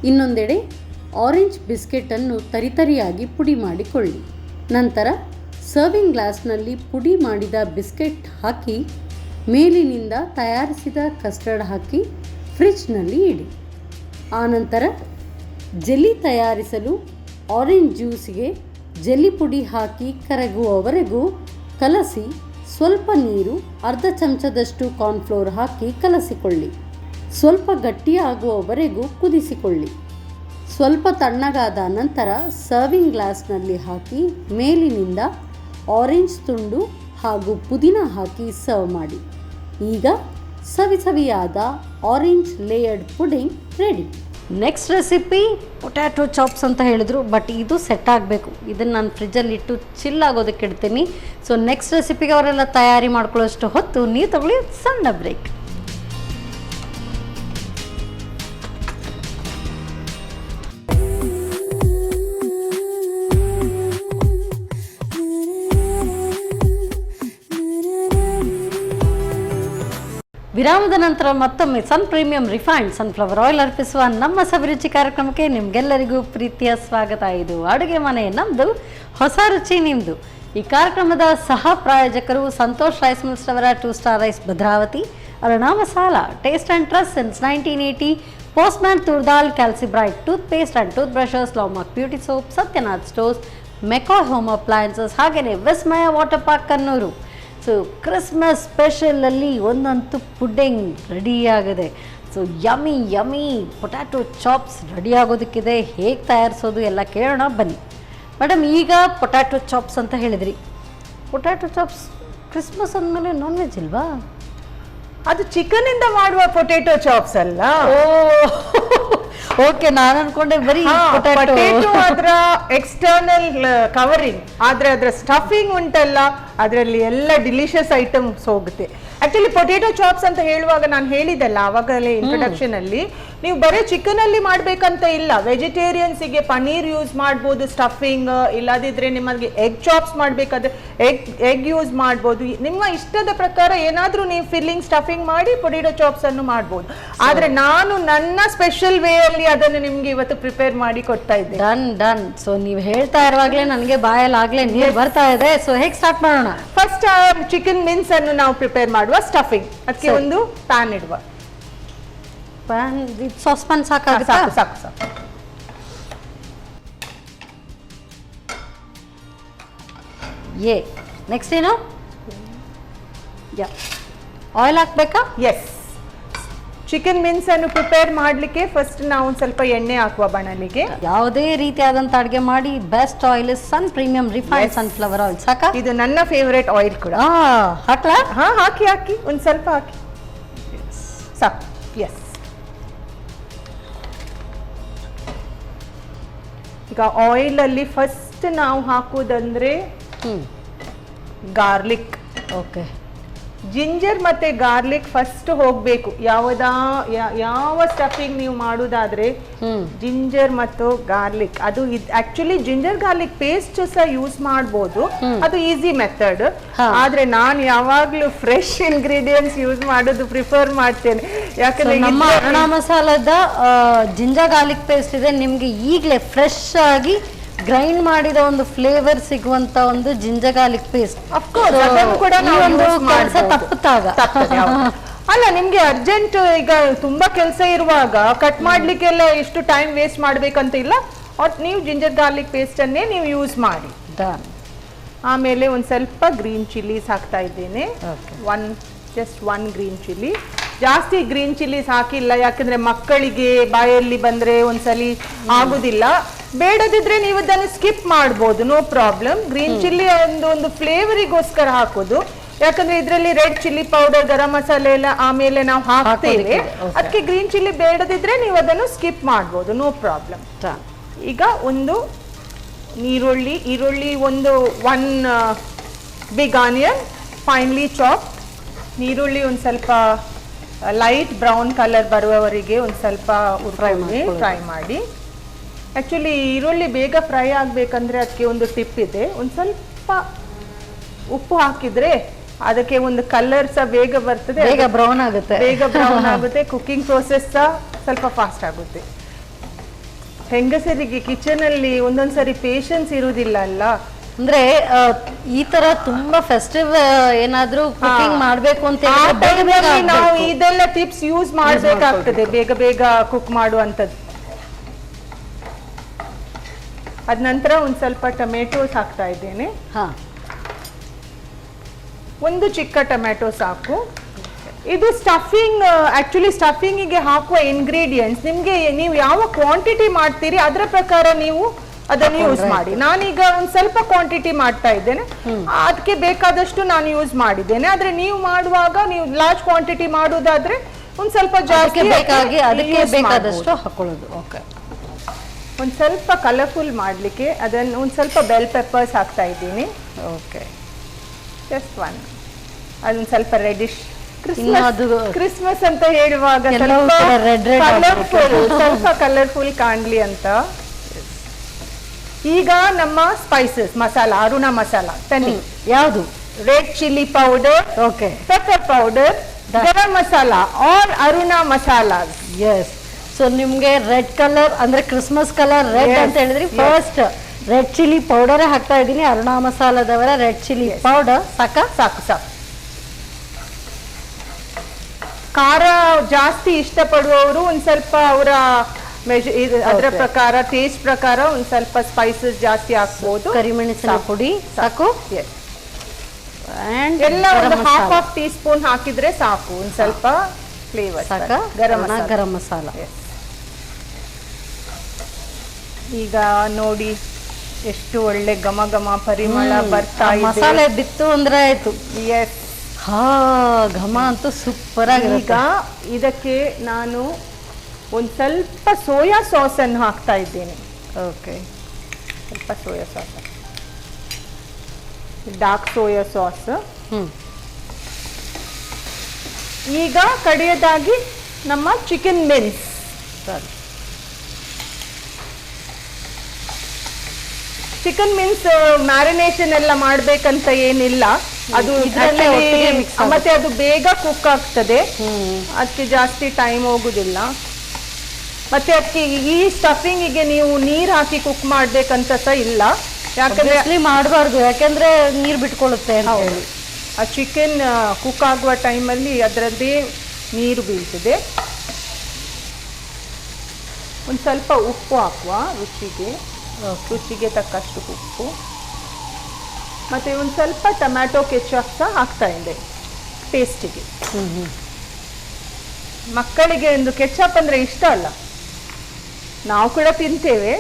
ಇನ್ನೊಂದೆಡೆ ಆರೆಂಜ್ ಬಿಸ್ಕೆಟನ್ನು ತರಿತರಿಯಾಗಿ ಪುಡಿ ಮಾಡಿಕೊಳ್ಳಿ. ನಂತರ ಸರ್ವಿಂಗ್ ಗ್ಲಾಸ್ನಲ್ಲಿ ಪುಡಿ ಮಾಡಿದ ಬಿಸ್ಕೆಟ್ ಹಾಕಿ ಮೇಲಿನಿಂದ ತಯಾರಿಸಿದ ಕಸ್ಟರ್ಡ್ ಹಾಕಿ ಫ್ರಿಡ್ಜ್ನಲ್ಲಿ ಇಡಿ. ಆನಂತರ ಜೆಲ್ಲಿ ತಯಾರಿಸಲು ಆರೆಂಜ್ ಜ್ಯೂಸ್ಗೆ ಜೆಲ್ಲಿ ಪುಡಿ ಹಾಕಿ ಕರಗುವವರೆಗೂ ಕಲಸಿ ಸ್ವಲ್ಪ ನೀರು, ಅರ್ಧ ಚಮಚದಷ್ಟು ಕಾರ್ನ್ಫ್ಲೋರ್ ಹಾಕಿ ಕಲಸಿಕೊಳ್ಳಿ. ಸ್ವಲ್ಪ ಗಟ್ಟಿಯಾಗುವವರೆಗೂ ಕುದಿಸಿಕೊಳ್ಳಿ. ಸ್ವಲ್ಪ ತಣ್ಣಗಾದ ನಂತರ ಸರ್ವಿಂಗ್ ಗ್ಲಾಸ್ನಲ್ಲಿ ಹಾಕಿ ಮೇಲಿನಿಂದ ಆರೆಂಜ್ ತುಂಡು ಹಾಗೂ ಪುದೀನ ಹಾಕಿ ಸರ್ವ್ ಮಾಡಿ. ಈಗ ಸವಿಯಾದ orange layered pudding ready. Next recipe potato chops ಅಂತ ಹೇಳಿದ್ರು, ಬಟ್ ಇದು ಸೆಟ್ ಆಗಬೇಕು. ಇದನ್ನು ನಾನು ಫ್ರಿಜ್ಜಲ್ಲಿ ಇಟ್ಟು ಚಿಲ್ ಆಗೋದಕ್ಕೆ ಇಡ್ತೀನಿ. ಸೊ ನೆಕ್ಸ್ಟ್ ರೆಸಿಪಿಗೆ ಅವರೆಲ್ಲ ತಯಾರಿ ಮಾಡ್ಕೊಳ್ಳೋಷ್ಟು ಹೊತ್ತು ನೀವು ತಗೊಳ್ಳಿ ಸಣ್ಣ ಬ್ರೇಕ್. ವಿರಾಮದ ನಂತರ ಮತ್ತೊಮ್ಮೆ ಸನ್ ಪ್ರೀಮಿಯಂ ರಿಫೈನ್ಡ್ ಸನ್ಫ್ಲವರ್ ಆಯಿಲ್ ಅರ್ಪಿಸುವ ನಮ್ಮ ಸವಿರುಚಿ ಕಾರ್ಯಕ್ರಮಕ್ಕೆ ನಿಮಗೆಲ್ಲರಿಗೂ ಪ್ರೀತಿಯ ಸ್ವಾಗತ. ಇದು ಅಡುಗೆ ಮನೆ ನಮ್ಮದು, ಹೊಸ ರುಚಿ ನಿಮ್ಮದು. ಈ ಕಾರ್ಯಕ್ರಮದ ಸಹ ಪ್ರಾಯೋಜಕರು ಸಂತೋಷ್ ರೈಸ್ ಮಿಲ್ಸ್ ಅವರ 2 star rice Bhadravati, Aruna masala, taste and trust since 1980, postman toor dal, calcibright tooth paste and tooth brushes, ಲೌಮಾಕ್ beauty soap, Satyanath stores, McCoy home appliances, ಹಾಗೆಯೇ Vismaya water park Kannur. So Christmas ಸ್ಪೆಷಲಲ್ಲಿ ಒಂದಂತೂ ಪುಡ್ಡಿಂಗ್ ರೆಡಿಯಾಗಿದೆ. So yummy potato chops ready ಆಗೋದಕ್ಕಿದೆ. ಹೇಗೆ ತಯಾರಿಸೋದು ಎಲ್ಲ ಕೇಳೋಣ ಬನ್ನಿ. ಮೇಡಮ್, ಈಗ ಪೊಟ್ಯಾಟೊ ಚಾಪ್ಸ್ ಅಂತ ಹೇಳಿದ್ರಿ. ಪೊಟ್ಯಾಟೊ ಚಾಪ್ಸ್ ಕ್ರಿಸ್ಮಸ್ ಅಂದಮೇಲೆ ನಾನ್ ವೆಜ್ ಇಲ್ವಾ? ಅದು ಚಿಕನ್ ಇಂದ ಮಾಡುವ ಪೊಟ್ಯಾಟೊ ಚಾಪ್ಸ್ ಅಲ್ಲ. ಓಕೆ, ನಾನು ಅನ್ಕೊಂಡೆ ಬರೀ ಪೊಟ್ಯಾಟೊ ಅದರ ಎಕ್ಸ್ಟರ್ನಲ್ ಕವರಿಂಗ್, ಆದ್ರೆ ಅದರ ಸ್ಟಫಿಂಗ್ ಉಂಟಲ್ಲ, ಅದರಲ್ಲಿ ಎಲ್ಲ ಡಿಲಿಷಿಯಸ್ ಐಟಮ್ಸ್ ಹೋಗುತ್ತೆ. ಆಕ್ಚುಲಿ ಪೊಟ್ಯಾಟೊ ಚಾಪ್ಸ್ ಅಂತ ಹೇಳುವಾಗ ನಾನು ಹೇಳಿದೆಲ್ಲ ಆವಾಗಲೇ ಇಂಟ್ರೊಡಕ್ಷನ್ ಅಲ್ಲಿ, ನೀವು ಬರೀ ಚಿಕನ್ ಅಲ್ಲಿ ಮಾಡ್ಬೇಕಂತ ಇಲ್ಲ. ವೆಜಿಟೇರಿಯನ್ಸಿಗೆ ಪನೀರ್ ಯೂಸ್ ಮಾಡ್ಬೋದು ಸ್ಟಫಿಂಗ್, ಇಲ್ಲದಿದ್ರೆ ನಿಮಗೆ ಎಗ್ ಚಾಪ್ಸ್ ಮಾಡ್ಬೇಕಾದ್ರೆ ಎಗ್ ಯೂಸ್ ಮಾಡ್ಬೋದು. ನಿಮ್ಮ ಇಷ್ಟದ ಪ್ರಕಾರ ಏನಾದ್ರೂ ನೀವು ಫಿಲ್ಲಿಂಗ್ ಸ್ಟಫಿಂಗ್ ಮಾಡಿ ಪೊಟ್ಯಾಟೊ ಚಾಪ್ಸ್ ಅನ್ನು ಮಾಡ್ಬೋದು. ಆದ್ರೆ ನಾನು ನನ್ನ ಸ್ಪೆಷಲ್ ವೇ ಅಲ್ಲಿ ಅದನ್ನು ನಿಮ್ಗೆ ಇವತ್ತು ಪ್ರಿಪೇರ್ ಮಾಡಿ ಕೊಡ್ತಾ ಇದ್ದೆ. ಡನ್. ಸೊ ನೀವು ಹೇಳ್ತಾ ಇರುವಾಗಲೇ ನನಗೆ ಬಾಯಲ್ಲಿ ಆಗ್ಲೇ ನೀರು ಬರ್ತಾ ಇದೆ. ಸೊ ಹೇಗೆ ಸ್ಟಾರ್ಟ್ ಮಾಡೋಣ? ಫಸ್ಟ್ ಚಿಕನ್ ಮಿನ್ಸ್ ಅನ್ನು ನಾವು ಪ್ರಿಪೇರ್ ಮಾಡುವ ಸ್ಟಫಿಂಗ್. ಅದಕ್ಕೆ ಒಂದು ಪ್ಯಾನ್ ಇಡುವ. ಪ್ಯಾನ್ ಸಾಸ್ ಪ್ಯಾನ್ ಸಾಕಾಗುತ್ತಾ? ಸಾಕು. ನೆಕ್ಸ್ಟ್ ಏನು? ಆಯಿಲ್ ಹಾಕ್ಬೇಕಾ? ಎಸ್. ಚಿಕನ್ ಮಿನ್ಸ್ ಅನ್ನು ಪ್ರಿಪೇರ್ ಮಾಡ್ಲಿಕ್ಕೆ ಫಸ್ಟ್ ನಾವು ಒಂದು ಸ್ವಲ್ಪ ಎಣ್ಣೆ ಹಾಕುವ ಬಾಣಲಿಗೆ. ಯಾವುದೇ ರೀತಿಯಾದಂತ ಅಡುಗೆ ಮಾಡಿ ಬೆಸ್ಟ್ ಆಯಿಲ್ ಸನ್ ಪ್ರೀಮಿಯಂ ರಿಫೈನ್ಡ್ ಸನ್ಫ್ಲವರ್ ಆಯಿಲ್. ಸಾಕ? ಇದು ನನ್ನ ಫೇವರೇಟ್ ಆಯಿಲ್ ಕೂಡ. ಹಾಕ್ಲಾ? ಹಾ, ಹಾಕಿ ಒಂದು ಸ್ವಲ್ಪ ಹಾಕಿ ಸಾಕು. ಎಸ್, ಈಗ ಆಯಿಲ್ ಅಲ್ಲಿ ಫಸ್ಟ್ ನಾವು ಹಾಕುವುದಂದ್ರೆ ಗಾರ್ಲಿಕ್. ಓಕೆ. ಜಿಂಜರ್ ಮತ್ತೆ ಗಾರ್ಲಿಕ್ ಫಸ್ಟ್ ಹೋಗ್ಬೇಕು. ಯಾವ ಸ್ಟಫಿಂಗ್ ನೀವು ಮಾಡುದಾದ್ರೆ ಜಿಂಜರ್ ಮತ್ತು ಗಾರ್ಲಿಕ್, ಅದು ಆಕ್ಚುಲಿ ಜಿಂಜರ್ ಗಾರ್ಲಿಕ್ ಪೇಸ್ಟ್ ಸಹ ಯೂಸ್ ಮಾಡ್ಬೋದು, ಅದು ಈಸಿ ಮೆಥಡ್. ಆದ್ರೆ ನಾನು ಯಾವಾಗ್ಲೂ ಫ್ರೆಶ್ ಇಂಗ್ರೀಡಿಯೆಂಟ್ಸ್ ಯೂಸ್ ಮಾಡೋದು ಪ್ರಿಫರ್ ಮಾಡ್ತೇನೆ. ಯಾಕಂದ್ರೆ ನಮ್ಮ ಅರುಣಾ ಮಸಾಲದ ಜಿಂಜರ್ ಗಾರ್ಲಿಕ್ ಪೇಸ್ಟ್ ಇದೆ, ನಿಮ್ಗೆ ಈಗಲೇ ಫ್ರೆಶ್ ಆಗಿ ಗ್ರೈಂಡ್ ಮಾಡಿದ ಒಂದು ಫ್ಲೇವರ್ ಸಿಗುವಂತ ಒಂದು ಜಿಂಜರ್ ಗಾರ್ಲಿಕ್ ಪೇಸ್ಟ್. ತಪ್ಪುತ್ತಾಗ ಅಲ್ಲ, ನಿಮ್ಗೆ ಅರ್ಜೆಂಟ್ ಈಗ ತುಂಬಾ ಕೆಲಸ ಇರುವಾಗ ಕಟ್ ಮಾಡ್ಲಿಕ್ಕೆಲ್ಲ ಎಷ್ಟು ಟೈಮ್ ವೇಸ್ಟ್ ಮಾಡ್ಬೇಕಂತ ಇಲ್ಲ. ನೀವು ಜಿಂಜರ್ ಗಾರ್ಲಿಕ್ ಪೇಸ್ಟ್ ಅನ್ನೇ ನೀವು ಯೂಸ್ ಮಾಡಿ. ಆಮೇಲೆ ಒಂದ್ ಸ್ವಲ್ಪ ಗ್ರೀನ್ ಚಿಲ್ಲೀಸ್ ಹಾಕ್ತಾ ಇದ್ದೇನೆ. Just one green chilli. ಜಾಸ್ತಿ ಗ್ರೀನ್ ಚಿಲ್ಲೀಸ್ ಹಾಕಿಲ್ಲ, ಯಾಕಂದ್ರೆ ಮಕ್ಕಳಿಗೆ ಬಾಯಲ್ಲಿ ಬಂದ್ರೆ ಒಂದ್ಸಲಿ ಆಗುದಿಲ್ಲ. ಬೇಡದಿದ್ರೆ ನೀವು ಅದನ್ನು ಸ್ಕಿಪ್ ಮಾಡ್ಬೋದು, ನೋ ಪ್ರಾಬ್ಲಮ್. ಗ್ರೀನ್ ಚಿಲ್ಲಿ ಒಂದು ಫ್ಲೇವರಿಗೋಸ್ಕರ ಹಾಕೋದು, ಯಾಕಂದ್ರೆ ಇದರಲ್ಲಿ red chilli powder, garam masala ಎಲ್ಲ ಆಮೇಲೆ ನಾವು ಹಾಕ್ತೇವೆ. ಅದಕ್ಕೆ ಗ್ರೀನ್ ಚಿಲ್ಲಿ ಬೇಡದಿದ್ರೆ ನೀವು ಅದನ್ನು ಸ್ಕಿಪ್ ಮಾಡ್ಬೋದು, ನೋ ಪ್ರಾಬ್ಲಮ್. ಈಗ ಒಂದು ಈರುಳ್ಳಿ one big onion finely chop. ಈರುಳ್ಳಿ ಒಂದು ಸ್ವಲ್ಪ ಲೈಟ್ ಬ್ರೌನ್ ಕಲರ್ ಬರುವವರೆಗೆ ಒಂದು ಸ್ವಲ್ಪ ಫ್ರೈ ಮಾಡಿ. ಆಕ್ಚುಲಿ ಈರುಳ್ಳಿ ಬೇಗ ಫ್ರೈ ಆಗ್ಬೇಕಂದ್ರೆ ಅದಕ್ಕೆ ಒಂದು ಟಿಪ್ ಇದೆ. ಒಂದು ಸ್ವಲ್ಪ ಉಪ್ಪು ಹಾಕಿದ್ರೆ ಅದಕ್ಕೆ ಒಂದು ಕಲರ್ ಸಹ ಬೇಗ ಬರ್ತದೆ, ಬೇಗ ಬ್ರೌನ್ ಆಗುತ್ತೆ. ಕುಕಿಂಗ್ ಪ್ರೋಸೆಸ್ ಸಹ ಸ್ವಲ್ಪ ಫಾಸ್ಟ್ ಆಗುತ್ತೆ. ಹೆಂಗಸರಿಗೆ ಕಿಚನ್ ಅಲ್ಲಿ ಒಂದೊಂದ್ಸರಿ ಪೇಷನ್ಸ್ ಇರುವುದಿಲ್ಲ ಅಲ್ಲ. ಅಂದ್ರೆ ಈ ತರ ತುಂಬಾ ಫೆಸ್ಟಿವ್ ಏನಾದ್ರೂ ಕುಕಿಂಗ್ ಮಾಡ್ಬೇಕು ಅಂತ ನಾವು ಇದೆಲ್ಲ ಟಿಪ್ಸ್ ಯೂಸ್ ಮಾಡ್ಬೇಕಾಗ್ತದೆ, ಬೇಗ ಕುಕ್ ಮಾಡುವಂತದ್ದು. ಅದ ನಂತರ ಒಂದ್ ಸ್ವಲ್ಪ ಟೊಮೆಟೊಸ್ ಹಾಕ್ತಾ ಇದ್ದೇನೆ. ಒಂದು ಚಿಕ್ಕ ಟೊಮೆಟೊ ಸಾಕು. ಇದು ಸ್ಟಫಿಂಗ್, ಆಕ್ಚುಲಿ ಸ್ಟಫಿಂಗಿಗೆ ಹಾಕುವ ಇಂಗ್ರೀಡಿಯೆಂಟ್ಸ್ ನಿಮ್ಗೆ ನೀವು ಯಾವ ಕ್ವಾಂಟಿಟಿ ಮಾಡ್ತೀರಿ ಅದರ ಪ್ರಕಾರ ನೀವು ಅದನ್ನು ಯೂಸ್ ಮಾಡಿ. ನಾನೀಗ ಒಂದ್ ಸ್ವಲ್ಪ ಕ್ವಾಂಟಿಟಿ ಮಾಡ್ತಾ ಇದ್ದೇನೆ, ಅದಕ್ಕೆ ಬೇಕಾದಷ್ಟು ನಾನು ಯೂಸ್ ಮಾಡಿದ್ದೇನೆ. ಆದ್ರೆ ನೀವು ಮಾಡುವಾಗ ನೀವು ಲಾರ್ಜ್ ಕ್ವಾಂಟಿಟಿ ಮಾಡುವುದಾದ್ರೆ ಒಂದ್ ಸ್ವಲ್ಪ ಜಾಸ್ತಿ ಬೇಕಾದಷ್ಟು ಹಾಕೊಳ್ಳೋದು. ಓಕೆ. ಒಂದ್ ಸ್ವಲ್ಪ ಕಲರ್ಫುಲ್ ಮಾಡ್ಲಿಕ್ಕೆ ಅದನ್ನು ಒಂದ್ ಸ್ವಲ್ಪ ಬೆಲ್ ಪೆಪ್ಪರ್ಸ್ ಹಾಕ್ತಾ ಇದ್ದೀನಿ. ಓಕೆ. Just one. ಅದೊಂದ್ ಸ್ವಲ್ಪ ರೆಡಿಶ್, ಕ್ರಿಸ್ಮಸ್ ಅಂತ ಹೇಳುವಾಗ ಸ್ವಲ್ಪ ಕಲರ್ಫುಲ್ ಕಾಣ್ಲಿ ಅಂತ. ಈಗ ನಮ್ಮ ಸ್ಪೈಸಸ್ ಮಸಾಲ, ಅರುಣಾ ಮಸಾಲ ತನ್ನಿ. ಯಾವುದು? Red chilli powder, okay, pepper powder, garam masala, all Aruna masala. Yes. So ನಿಮ್ಗೆ ರೆಡ್ ಕಲರ್ ಅಂದ್ರೆ ಕ್ರಿಸ್ಮಸ್ ಕಲರ್ ರೆಡ್ ಅಂತ ಹೇಳಿದ್ರಿ. ಫಸ್ಟ್ ರೆಡ್ ಚಿಲ್ಲಿ ಪೌಡರ್ ಹಾಕ್ತಾ ಇದ್ದೀನಿ, ಅರುಣಾ ಮಸಾಲದವರ ರೆಡ್ ಚಿಲ್ಲಿ ಪೌಡರ್. ಸಾಕು. ಖಾರ ಜಾಸ್ತಿ ಇಷ್ಟಪಡುವವರು ಒಂದ್ ಸ್ವಲ್ಪ ಅವರ ಅದರ ಪ್ರಕಾರ, ಟೇಸ್ಟ್ ಪ್ರಕಾರ ಒಂದ್ ಸ್ವಲ್ಪ ಸ್ಪೈಸಸ್ ಜಾಸ್ತಿ ಹಾಕ್ಬೋದು. ಕರಿಮೆಣಸಿನ ಪುಡಿ ಸಾಕು. ಎಲ್ಲ ಒಂದು ಹಾಫ್ ಟೀ ಸ್ಪೂನ್ ಹಾಕಿದ್ರೆ ಸಾಕು, ಒಂದ್ ಸ್ವಲ್ಪ ಫ್ಲೇವರ್. ಗರಂ ಮಸಾಲ. ಈಗ ನೋಡಿ ಎಷ್ಟು ಒಳ್ಳೆ ಘಮ ಪರಿಮಳ ಬರ್ತಾ ಇದೆ. ಮಸಾಲೆ ಬಿತ್ತು ಅಂದ್ರೆ ಆಯ್ತು. ಎಸ್. ಘಮ ಅಂತೂ ಸೂಪರ್ ಆಗಿ. ಈಗ ಇದಕ್ಕೆ ನಾನು ಒಂದು ಸ್ವಲ್ಪ ಸೋಯಾ ಸಾಸ್ ಅನ್ನು ಹಾಕ್ತಾ ಇದ್ದೇನೆ. ಓಕೆ. ಸ್ವಲ್ಪ soya sauce, dark soya sauce. ಈಗ ಕಡೆಯದಾಗಿ ನಮ್ಮ chicken means. Chicken means marination ಎಲ್ಲ ಮಾಡ್ಬೇಕಂತ ಏನಿಲ್ಲ, ಅದು ಮತ್ತೆ ಅದು ಬೇಗ ಕುಕ್ ಆಗ್ತದೆ, ಅದಕ್ಕೆ ಜಾಸ್ತಿ ಟೈಮ್ ಹೋಗುದಿಲ್ಲ. ಮತ್ತೆ ಅದಕ್ಕೆ ಈ ಸ್ಟಫಿಂಗಿಗೆ ನೀವು ನೀರು ಹಾಕಿ ಕುಕ್ ಮಾಡ್ಬೇಕಂತ ಸಹ ಇಲ್ಲ, ಯಾಕಂದ್ರೆ ಮಾಡಬಾರ್ದು, ಯಾಕಂದ್ರೆ ನೀರು ಬಿಟ್ಕೊಳ್ಳುತ್ತೆ ಅಂತ ಹೇಳಿ. ಆ ಚಿಕನ್ ಕುಕ್ ಆಗುವ ಟೈಮಲ್ಲಿ ಅದರದ್ದೇ ನೀರು ಬೀಳ್ತದೆ. ಒಂದು ಸ್ವಲ್ಪ ಉಪ್ಪು ಹಾಕುವ ರುಚಿಗೆ ತಕ್ಕಷ್ಟು ಉಪ್ಪು. ಮತ್ತೆ ಒಂದು ಸ್ವಲ್ಪ ಟೊಮ್ಯಾಟೊ ಕೆಚಪ್ ಸಹ ಹಾಕ್ತಾ ಇದೆ ಟೇಸ್ಟಿಗೆ. ಮಕ್ಕಳಿಗೆ ಒಂದು ಕೆಚಪ್ ಅಂದ್ರೆ ಇಷ್ಟ ಅಲ್ಲ, ನಾವು ಕೂಡ ತಿಂತೇವೆ.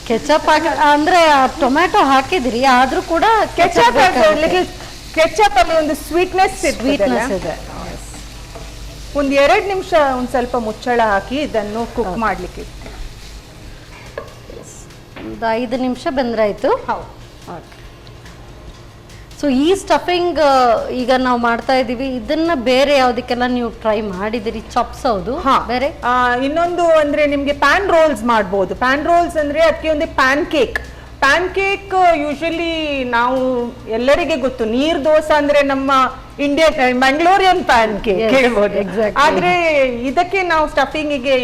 ಕೆಚಪ್ ಅಂದ್ರೆ ಟೊಮ್ಯಾಟೊ ಹಾಕಿದ್ರಿ ಆದ್ರೂ ಕೂಡ ಕೆಚಪ್ ಕೆಚಪ್ ಅಲ್ಲಿ ಒಂದು ಸ್ವೀಟ್ನೆಸ್ ಸ್ವೀಟ್ನೆಸ್ ಇದೆ. ಒಂದು 2 ನಿಮಿಷ ಒಂದ್ ಸ್ವಲ್ಪ ಮುಚ್ಚಳ ಹಾಕಿ ಇದನ್ನು ಕುಕ್ ಮಾಡ್ಲಿಕ್ಕೆ. ಒಂದು 5 ನಿಮಿಷ ಬೆಂದ್ರಾಯ್ತು. ಹೌದು. ಸೊ ಈ ಸ್ಟಫಿಂಗ್ ಈಗ ನಾವು ಮಾಡ್ತಾ ಇದೀವಿ, ಇದನ್ನ ಬೇರೆ ಯಾವ್ದಕ್ಕೆಲ್ಲ ನೀವು ಟ್ರೈ ಮಾಡಿದಿರಿ? ಚಾಪ್ಸ್ ಹೌದು, ಬೇರೆ ಇನ್ನೊಂದು ಅಂದ್ರೆ ನಿಮ್ಗೆ ಪ್ಯಾನ್ ರೋಲ್ಸ್ ಮಾಡ್ಬೋದು. ಪ್ಯಾನ್ ರೋಲ್ಸ್ ಅಂದ್ರೆ ಅದಕ್ಕೆ ಒಂದು PAN cake. PAN cake usually ನಾವು ಎಲ್ಲರಿಗೆ ಗೊತ್ತು, ನೀರ್ ದೋಸೆ ಅಂದ್ರೆ ನಮ್ಮ ಇಂಡಿಯನ್ ಮಂಗಳೂರಿಯನ್ ಪ್ಯಾನ್ ಕೇಕ್ ಹೇಳ್ಬೋದು. ಆದ್ರೆ ಇದಕ್ಕೆ ನಾವು ಸ್ಟಫಿಂಗಿಗೆ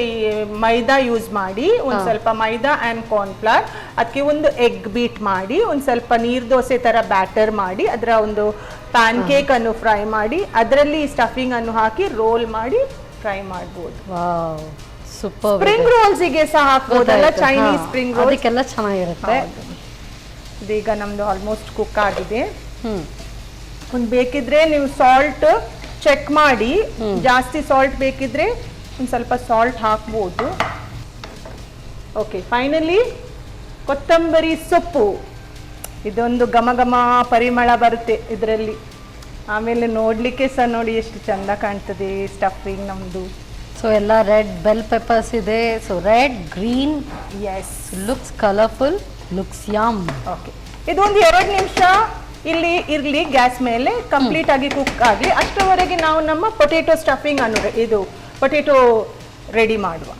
ಮೈದಾ ಯೂಸ್ ಮಾಡಿ, ಒಂದ್ ಸ್ವಲ್ಪ ಮೈದಾ ಅಂಡ್ ಕಾರ್ನ್ಫ್ಲವರ್, ಅದಕ್ಕೆ ಒಂದು ಎಗ್ ಬೀಟ್ ಮಾಡಿ, ಒಂದ್ ಸ್ವಲ್ಪ ನೀರ್ ದೋಸೆ ತರ ಬ್ಯಾಟರ್ ಮಾಡಿ, ಅದರ ಒಂದು ಪ್ಯಾನ್ ಕೇಕ್ ಅನ್ನು ಫ್ರೈ ಮಾಡಿ, ಅದರಲ್ಲಿ ಸ್ಟಫಿಂಗ್ ಅನ್ನು ಹಾಕಿ ರೋಲ್ ಮಾಡಿ ಫ್ರೈ ಮಾಡ್ಬೋದು. ಸೂಪರ್. ಸ್ಪ್ರಿಂಗ್ ರೋಲ್ಸ್ ಗೆ ಸಹ ಹಾಕ್ಬೋದಲ್ಲ, ಚೈನೀಸ್ ಸ್ಪ್ರಿಂಗ್ ರೋಲ್, ಅದಕ್ಕೆಲ್ಲ ಚೆನ್ನಾಗಿರುತ್ತೆ. ಇದೀಗ ನಮ್ದು ಆಲ್ಮೋಸ್ಟ್ ಕುಕ್ ಆಗಿದೆ. ಒಂದು ಬೇಕಿದ್ರೆ ನೀವು ಸಾಲ್ಟ್ ಚೆಕ್ ಮಾಡಿ, ಜಾಸ್ತಿ ಸಾಲ್ಟ್ ಬೇಕಿದ್ರೆ ಒಂದು ಸ್ವಲ್ಪ ಸಾಲ್ಟ್ ಹಾಕ್ಬೋದು. ಓಕೆ, ಫೈನಲಿ ಕೊತ್ತಂಬರಿ ಸೊಪ್ಪು, ಇದೊಂದು ಘಮ ಘಮ ಪರಿಮಳ ಬರುತ್ತೆ ಇದರಲ್ಲಿ. ಆಮೇಲೆ ನೋಡ್ಲಿಕ್ಕೆ ಸಹ ನೋಡಿ ಎಷ್ಟು ಚಂದ ಕಾಣ್ತದೆ ಸ್ಟಫಿಂಗ್ ನಮ್ದು. ಸೊ ಎಲ್ಲ ರೆಡ್ ಬೆಲ್ ಪೆಪ್ಪರ್ಸ್ ಇದೆ. So red, green, yes, looks colourful, looks yum. Okay, ಇದೊಂದು 2 ನಿಮಿಷ ಇಲ್ಲಿ ಇರ್ಲಿ ಗ್ಯಾಸ್ ಮೇಲೆ, ಕಂಪ್ಲೀಟ್ ಆಗಿ ಕುಕ್ ಆಗಲಿ. ಅಷ್ಟರವರೆಗೆ ನಾವು ನಮ್ಮ ಪೊಟೇಟೊ ಸ್ಟಫಿಂಗ್ ಅನ್ನು ಇದು ಪೊಟೇಟೊ ರೆಡಿ ಮಾಡುವ.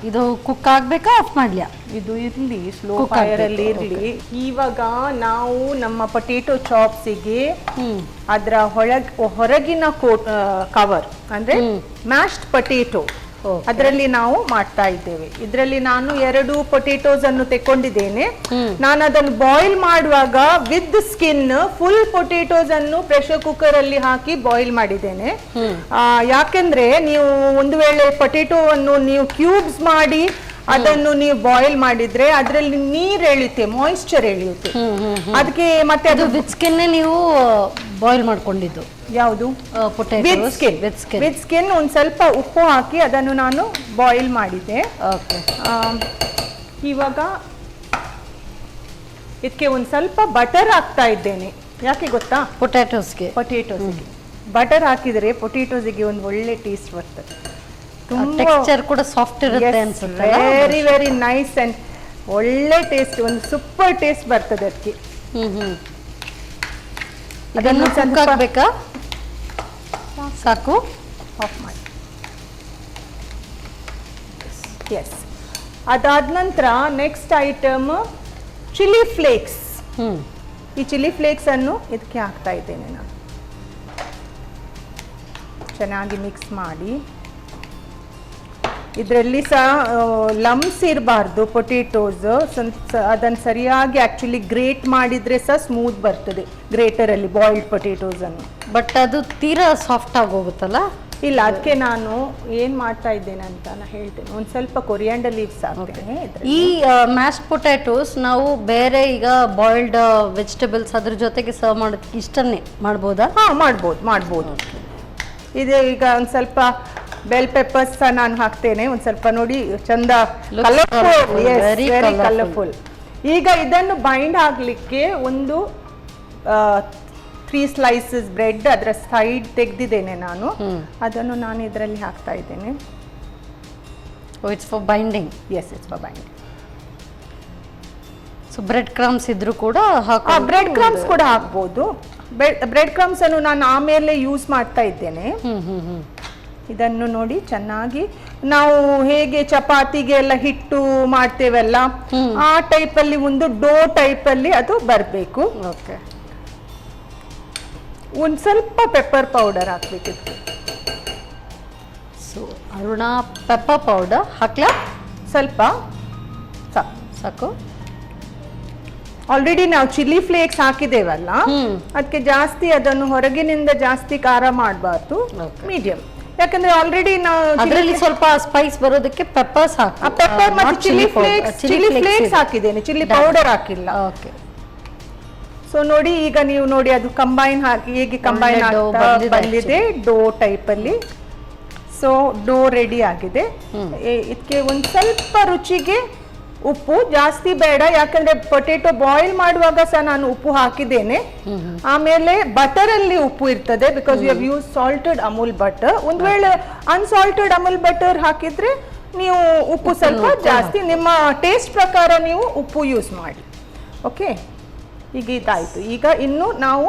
ಇದು ಕುಕ್ ಆಗ್ಬೇಕಾ, ಆಫ್ ಮಾಡ್ಲಿಯಾ? ಇದು ಇರ್ಲಿ, ಸ್ಲೋ ಫೈರ್ ಅಲ್ಲಿ ಇರ್ಲಿ. ಇವಾಗ ನಾವು ನಮ್ಮ ಪೊಟೇಟೊ ಚಾಪ್ಸಿಗೆ ಅದರ ಹೊರಗಿನ ಕವರ್ ಅಂದ್ರೆ ಮ್ಯಾಶ್ಡ್ ಪೊಟೇಟೊ, ಅದರಲ್ಲಿ ನಾವು ಮಾಡ್ತಾ ಇದ್ದೇವೆ. ಇದರಲ್ಲಿ ನಾನು 2 ಪೊಟೇಟೋಸ್ ಅನ್ನು ತೆಕೊಂಡಿದ್ದೇನೆ. ನಾನು ಅದನ್ನು ಬಾಯ್ಲ್ ಮಾಡುವಾಗ ವಿತ್ ಸ್ಕಿನ್ ಫುಲ್ ಪೊಟೇಟೋಸ್ ಅನ್ನು ಪ್ರೆಷರ್ ಕುಕ್ಕರ್ ಅಲ್ಲಿ ಹಾಕಿ ಬಾಯ್ಲ್ ಮಾಡಿದ್ದೇನೆ. ಯಾಕೆಂದ್ರೆ ನೀವು ಒಂದು ವೇಳೆ ಪೊಟೇಟೋವನ್ನು ನೀವು ಕ್ಯೂಬ್ಸ್ ಮಾಡಿ ಅದನ್ನು ನೀವು ಬಾಯ್ಲ್ ಮಾಡಿದ್ರೆ ಅದರಲ್ಲಿ ನೀರ್ ಎಳೆಯುತ್ತೆ, ಮಾಯಿಶ್ಚರ್ ಎಳೆಯುತ್ತೆ. ಅದಕ್ಕೆ ಮತ್ತೆ ಅದು ವಿತ್ ಸ್ಕಿನ್ ನೀವು ಬಾಯ್ಲ್ ಮಾಡ್ಕೊಂಡಿದ್ದು ಯಾವುದು? With skin. ಒಂದ್ ಸ್ವಲ್ಪ ಉಪ್ಪು ಹಾಕಿ ಅದನ್ನು ನಾನು ಬಾಯ್ಲ್ ಮಾಡಿದ್ದೆ. ಇವಾಗ ಇದಕ್ಕೆ ಒಂದ್ ಸ್ವಲ್ಪ ಬಟರ್ ಹಾಕ್ತಾ ಇದ್ದೇನೆ. ಯಾಕೆ ಗೊತ್ತಾ? ಪೊಟ್ಯಾಟೋಸ್ಗೆ ಬಟರ್ ಹಾಕಿದ್ರೆ ಪೊಟೇಟೋಸ್ಗೆ ಒಂದು ಒಳ್ಳೆ ಟೇಸ್ಟ್ ಬರ್ತದೆ. ಟೆಕ್ಸ್ಚರ್ ಕೂಡ ಸಾಫ್ಟ್ ಇರುತ್ತೆ ಅನ್ಸುತ್ತೆ. ವೆರಿ ವೆರಿ ನೈಸ್ ಅಂಡ್ ಒಳ್ಳೆ ಟೇಸ್ಟ್, ಒಂದು ಸೂಪರ್ ಟೇಸ್ಟ್ ಬರ್ತದೆ ಅದಕ್ಕೆ. ಅದನ್ನು ಹಾಕ್ಬೇಕಾ? ಸಾಕು, ಆಫ್ ಮಾಡಿ. ಎಸ್, ಅದಾದ ನಂತರ ನೆಕ್ಸ್ಟ್ ಐಟಮ್ ಚಿಲ್ಲಿ ಫ್ಲೇಕ್ಸ್. ಈ ಚಿಲ್ಲಿ ಫ್ಲೇಕ್ಸ್ ಅನ್ನು ಇದಕ್ಕೆ ಹಾಕ್ತಾ ಇದ್ದೇನೆ ನಾನು. ಚೆನ್ನಾಗಿ ಮಿಕ್ಸ್ ಮಾಡಿ. ಇದರಲ್ಲಿ ಸಹ ಲಮ್ಸ್ ಇರಬಾರ್ದು ಪೊಟೇಟೋಸ್, ಅದನ್ನು ಸರಿಯಾಗಿ ಆಕ್ಚುಲಿ ಗ್ರೇಟ್ ಮಾಡಿದ್ರೆ ಸಹ ಸ್ಮೂತ್ ಬರ್ತದೆ ಗ್ರೇಟರ್ ಅಲ್ಲಿ ಬಾಯ್ಲ್ಡ್ ಪೊಟೇಟೋಸ್ ಅನ್ನು. ಬಟ್ ಅದು ತೀರಾ ಸಾಫ್ಟ್ ಆಗೋಗುತ್ತಲ್ಲ? ಇಲ್ಲ, ಅದಕ್ಕೆ ನಾನು ಏನ್ ಮಾಡ್ತಾ ಇದ್ದೇನೆ ಅಂತ ನಾನು ಹೇಳ್ತೇನೆ. ಒಂದ್ ಸ್ವಲ್ಪ ಕೊರಿಯಾಂಡರ್ ಲೀವ್ಸ್ ಹಾಕ್ತೇನೆ. ಈ ಮ್ಯಾಶ್ಡ್ ಪೊಟ್ಯಾಟೋಸ್ ನಾವು ಬೇರೆ ಈಗ ಬಾಯ್ಲ್ಡ್ ವೆಜಿಟೇಬಲ್ಸ್ ಅದ್ರ ಜೊತೆಗೆ ಸರ್ವ್ ಮಾಡೋದಕ್ಕೆ ಇಷ್ಟನ್ನೇ ಮಾಡ್ಬೋದಾ? ಮಾಡ್ಬೋದು. ಇದು ಈಗ ಒಂದ್ ಸ್ವಲ್ಪ ಬೆಲ್ ಪೆಪ್ಪರ್ಸ್ ಸಹ ನಾನು ಹಾಕ್ತೇನೆ. ಒಂದ್ ಸ್ವಲ್ಪ ನೋಡಿ ಚಂದ, ಕಲರ್ಫುಲ್. ಈಗ ಇದನ್ನು ಬೈಂಡ್ ಆಗ್ಲಿಕ್ಕೆ ಒಂದು 3 ಸ್ಲೈಸಸ್ ಬ್ರೆಡ್ ಅದರ ಸೈಡ್ ತೆಗೆದಿದ್ದೇನೆ ನಾನು. ಅದನ್ನು ನಾನು ಇದರಲ್ಲಿ ಹಾಕ್ತಾ ಇದ್ದೇನೆ. It's for binding. Yes, it's for binding. So bread crumbs ಇದ್ರೂ ಕೂಡ ಬ್ರೆಡ್ ಕ್ರಮ್ಸ್ ಕೂಡ ಹಾಕ್ಬೋದು. ಬ್ರೆಡ್ ಕ್ರಮ್ಸ್ ಅನ್ನು ನಾನು ಆಮೇಲೆ ಯೂಸ್ ಮಾಡ್ತಾ ಇದ್ದೇನೆ. ಇದನ್ನು ನೋಡಿ ಚೆನ್ನಾಗಿ ನಾವು ಹೇಗೆ ಚಪಾತಿಗೆ ಎಲ್ಲ ಹಿಟ್ಟು ಮಾಡ್ತೇವಲ್ಲ ಆ ಟೈಪ್ ಅಲ್ಲಿ ಒಂದು ಡೋ ಟೈಪ್ ಅಲ್ಲಿ ಅದು ಬರಬೇಕು. ಓಕೆ, ಒಂದ್ ಸ್ವಲ್ಪ ಪೆಪ್ಪರ್ ಪೌಡರ್ ಹಾಕ್ಬೇಕಿತ್ತು. ಸೊ ಅರುಣ ಪೆಪ್ಪರ್ ಪೌಡರ್ ಹಾಕ್ಲಾ? ಸ್ವಲ್ಪ ಸಾಕು. ಆಲ್ರೆಡಿ ನಾವು ಚಿಲ್ಲಿ ಫ್ಲೇಕ್ಸ್ ಹಾಕಿದ್ದೇವಲ್ಲ, ಅದಕ್ಕೆ ಜಾಸ್ತಿ ಅದನ್ನು ಹೊರಗಿನಿಂದ ಜಾಸ್ತಿ ಖಾರ ಮಾಡಬಾರ್ದು, ಮೀಡಿಯಂ. ಯಾಕಂದ್ರೆ ಆಲ್ರೆಡಿ ನಾವು ಅದರಲ್ಲಿ ಸ್ವಲ್ಪ ಸ್ಪೈಸ್ ಬರೋದಕ್ಕೆ ಪೆಪ್ಪರ್ಸ್ ಹಾಕಿ, ಪೆಪ್ಪರ್ ಮತ್ತು ಚಿಲ್ಲಿ ಫ್ಲೇಕ್ಸ್ ಹಾಕಿದ್ದೇನೆ, ಚಿಲ್ಲಿ ಪೌಡರ್ ಹಾಕಿಲ್ಲ. ಓಕೆ. ಸೊ ನೋಡಿ, ಈಗ ನೀವು ನೋಡಿ ಅದು ಕಂಬೈನ್ ಹಾಕಿ ಹೇಗೆ ಕಂಬೈನ್ ಆಗ್ತಾ ಬಂದಿದೆ ಡೋ ಟೈಪ್ ಅಲ್ಲಿ. ಸೊ ಡೋ ರೆಡಿ ಆಗಿದೆ. ಇದಕ್ಕೆ ಒಂದು ಸ್ವಲ್ಪ ರುಚಿಗೆ ಉಪ್ಪು, ಜಾಸ್ತಿ ಬೇಡ, ಯಾಕಂದ್ರೆ ಪೊಟೆಟೊ ಬಾಯ್ಲ್ ಮಾಡುವಾಗ ಸಹ ನಾನು ಉಪ್ಪು ಹಾಕಿದ್ದೇನೆ. ಆಮೇಲೆ ಬಟರ್ ಅಲ್ಲಿ ಉಪ್ಪು ಇರ್ತದೆ, because you have use salted Amul butter. ಒಂದ್ ವೇಳೆ ಅನ್ಸಾಲ್ಟೆಡ್ ಅಮೂಲ್ ಬಟರ್ ಹಾಕಿದ್ರೆ ನೀವು ಉಪ್ಪು ಸ್ವಲ್ಪ ಜಾಸ್ತಿ ನಿಮ್ಮ ಟೇಸ್ಟ್ ಪ್ರಕಾರ ನೀವು ಉಪ್ಪು ಯೂಸ್ ಮಾಡಿ. ಓಕೆ, ಈಗ ಇದಾಯ್ತು. ಈಗ ಇನ್ನು ನಾವು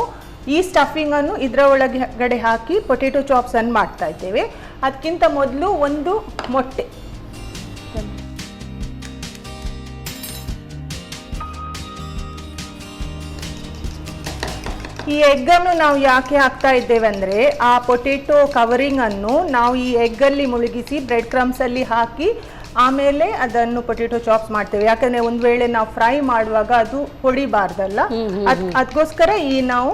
ಈ ಸ್ಟಫಿಂಗ್ ಅನ್ನು ಇದರ ಒಳಗಡೆ ಹಾಕಿ ಪೊಟೆಟೊ ಚಾಪ್ಸ್ ಅನ್ನು ಮಾಡ್ತಾ ಇದ್ದೇವೆ. ಅದಕ್ಕಿಂತ ಮೊದಲು ಒಂದು ಮೊಟ್ಟೆ, ಈ ಎಗ್ ಅನ್ನು ನಾವು ಯಾಕೆ ಹಾಕ್ತಾ ಇದ್ದೇವೆ ಅಂದ್ರೆ ಆ ಪೊಟೆಟೊ ಕವರಿಂಗ್ ಅನ್ನು ನಾವು ಈ ಎಗ್ ಅಲ್ಲಿ ಮುಳುಗಿಸಿ ಬ್ರೆಡ್ ಕ್ರಮ್ಸ್ ಅಲ್ಲಿ ಹಾಕಿ ಆಮೇಲೆ ಅದನ್ನು ಪೊಟೆಟೊ ಚಾಪ್ಸ್ ಮಾಡ್ತೇವೆ. ಯಾಕಂದ್ರೆ ಒಂದ್ ವೇಳೆ ನಾವು ಫ್ರೈ ಮಾಡುವಾಗ ಅದು ಹೊಡಿಬಾರ್ದಲ್ಲ, ಅದಕ್ಕೋಸ್ಕರ ಈ ನಾವು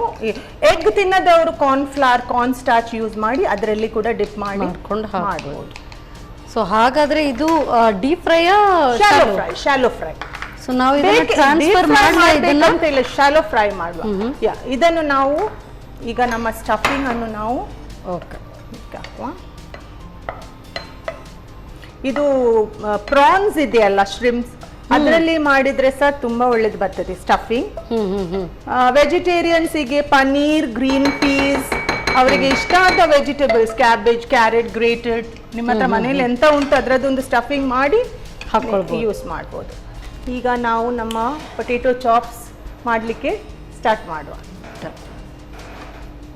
ಎಗ್ ತಿನ್ನದವರು corn flour, corn starch use ಮಾಡಿ ಅದರಲ್ಲಿ ಕೂಡ ಡಿಪ್ ಮಾಡ್ಕೊಂಡು ಮಾಡಬಹುದು. ಸೊ ಹಾಗಾದ್ರೆ ಇದು deep fry, shallow fry. So ನಾವು ಇದನ್ನ ಟ್ರಾನ್ಸ್ಫರ್ ಇಲ್ಲ, ಶಾಲೋ ಫ್ರೈ ಮಾಡುವ. ಇದನ್ನು ನಾವು ಈಗ ನಮ್ಮ ಸ್ಟಫಿಂಗ್ ಅನ್ನು ನಾವು ಹಾಕುವ. ಇದು ಪ್ರಾನ್ಸ್ ಇದೆಯಲ್ಲ, ಶ್ರಿಮ್ಸ್, ಅದರಲ್ಲಿ ಮಾಡಿದ್ರೆ ಸಹ ತುಂಬಾ ಒಳ್ಳೇದು ಬರ್ತದೆ ಸ್ಟಫಿಂಗ್. ವೆಜಿಟೇರಿಯನ್ಸಿಗೆ ಪನೀರ್, ಗ್ರೀನ್ ಪೀಸ್, ಅವರಿಗೆ ಇಷ್ಟ ಆದ ವೆಜಿಟೇಬಲ್ಸ್, ಕ್ಯಾಬೇಜ್, ಕ್ಯಾರೆಟ್, ಗ್ರೇಟೆಡ್, ನಿಮ್ಮ ಹತ್ರ ಮನೇಲಿ ಎಂತ ಉಂಟು ಅದರದ್ದೊಂದು ಸ್ಟಫಿಂಗ್ ಮಾಡಿ ಯೂಸ್ ಮಾಡ್ಬೋದು. ಈಗ ನಾವು ನಮ್ಮ ಪೊಟೆಟೊ ಚಾಪ್ಸ್ ಮಾಡಲಿಕ್ಕೆ ಸ್ಟಾರ್ಟ್ ಮಾಡುವ.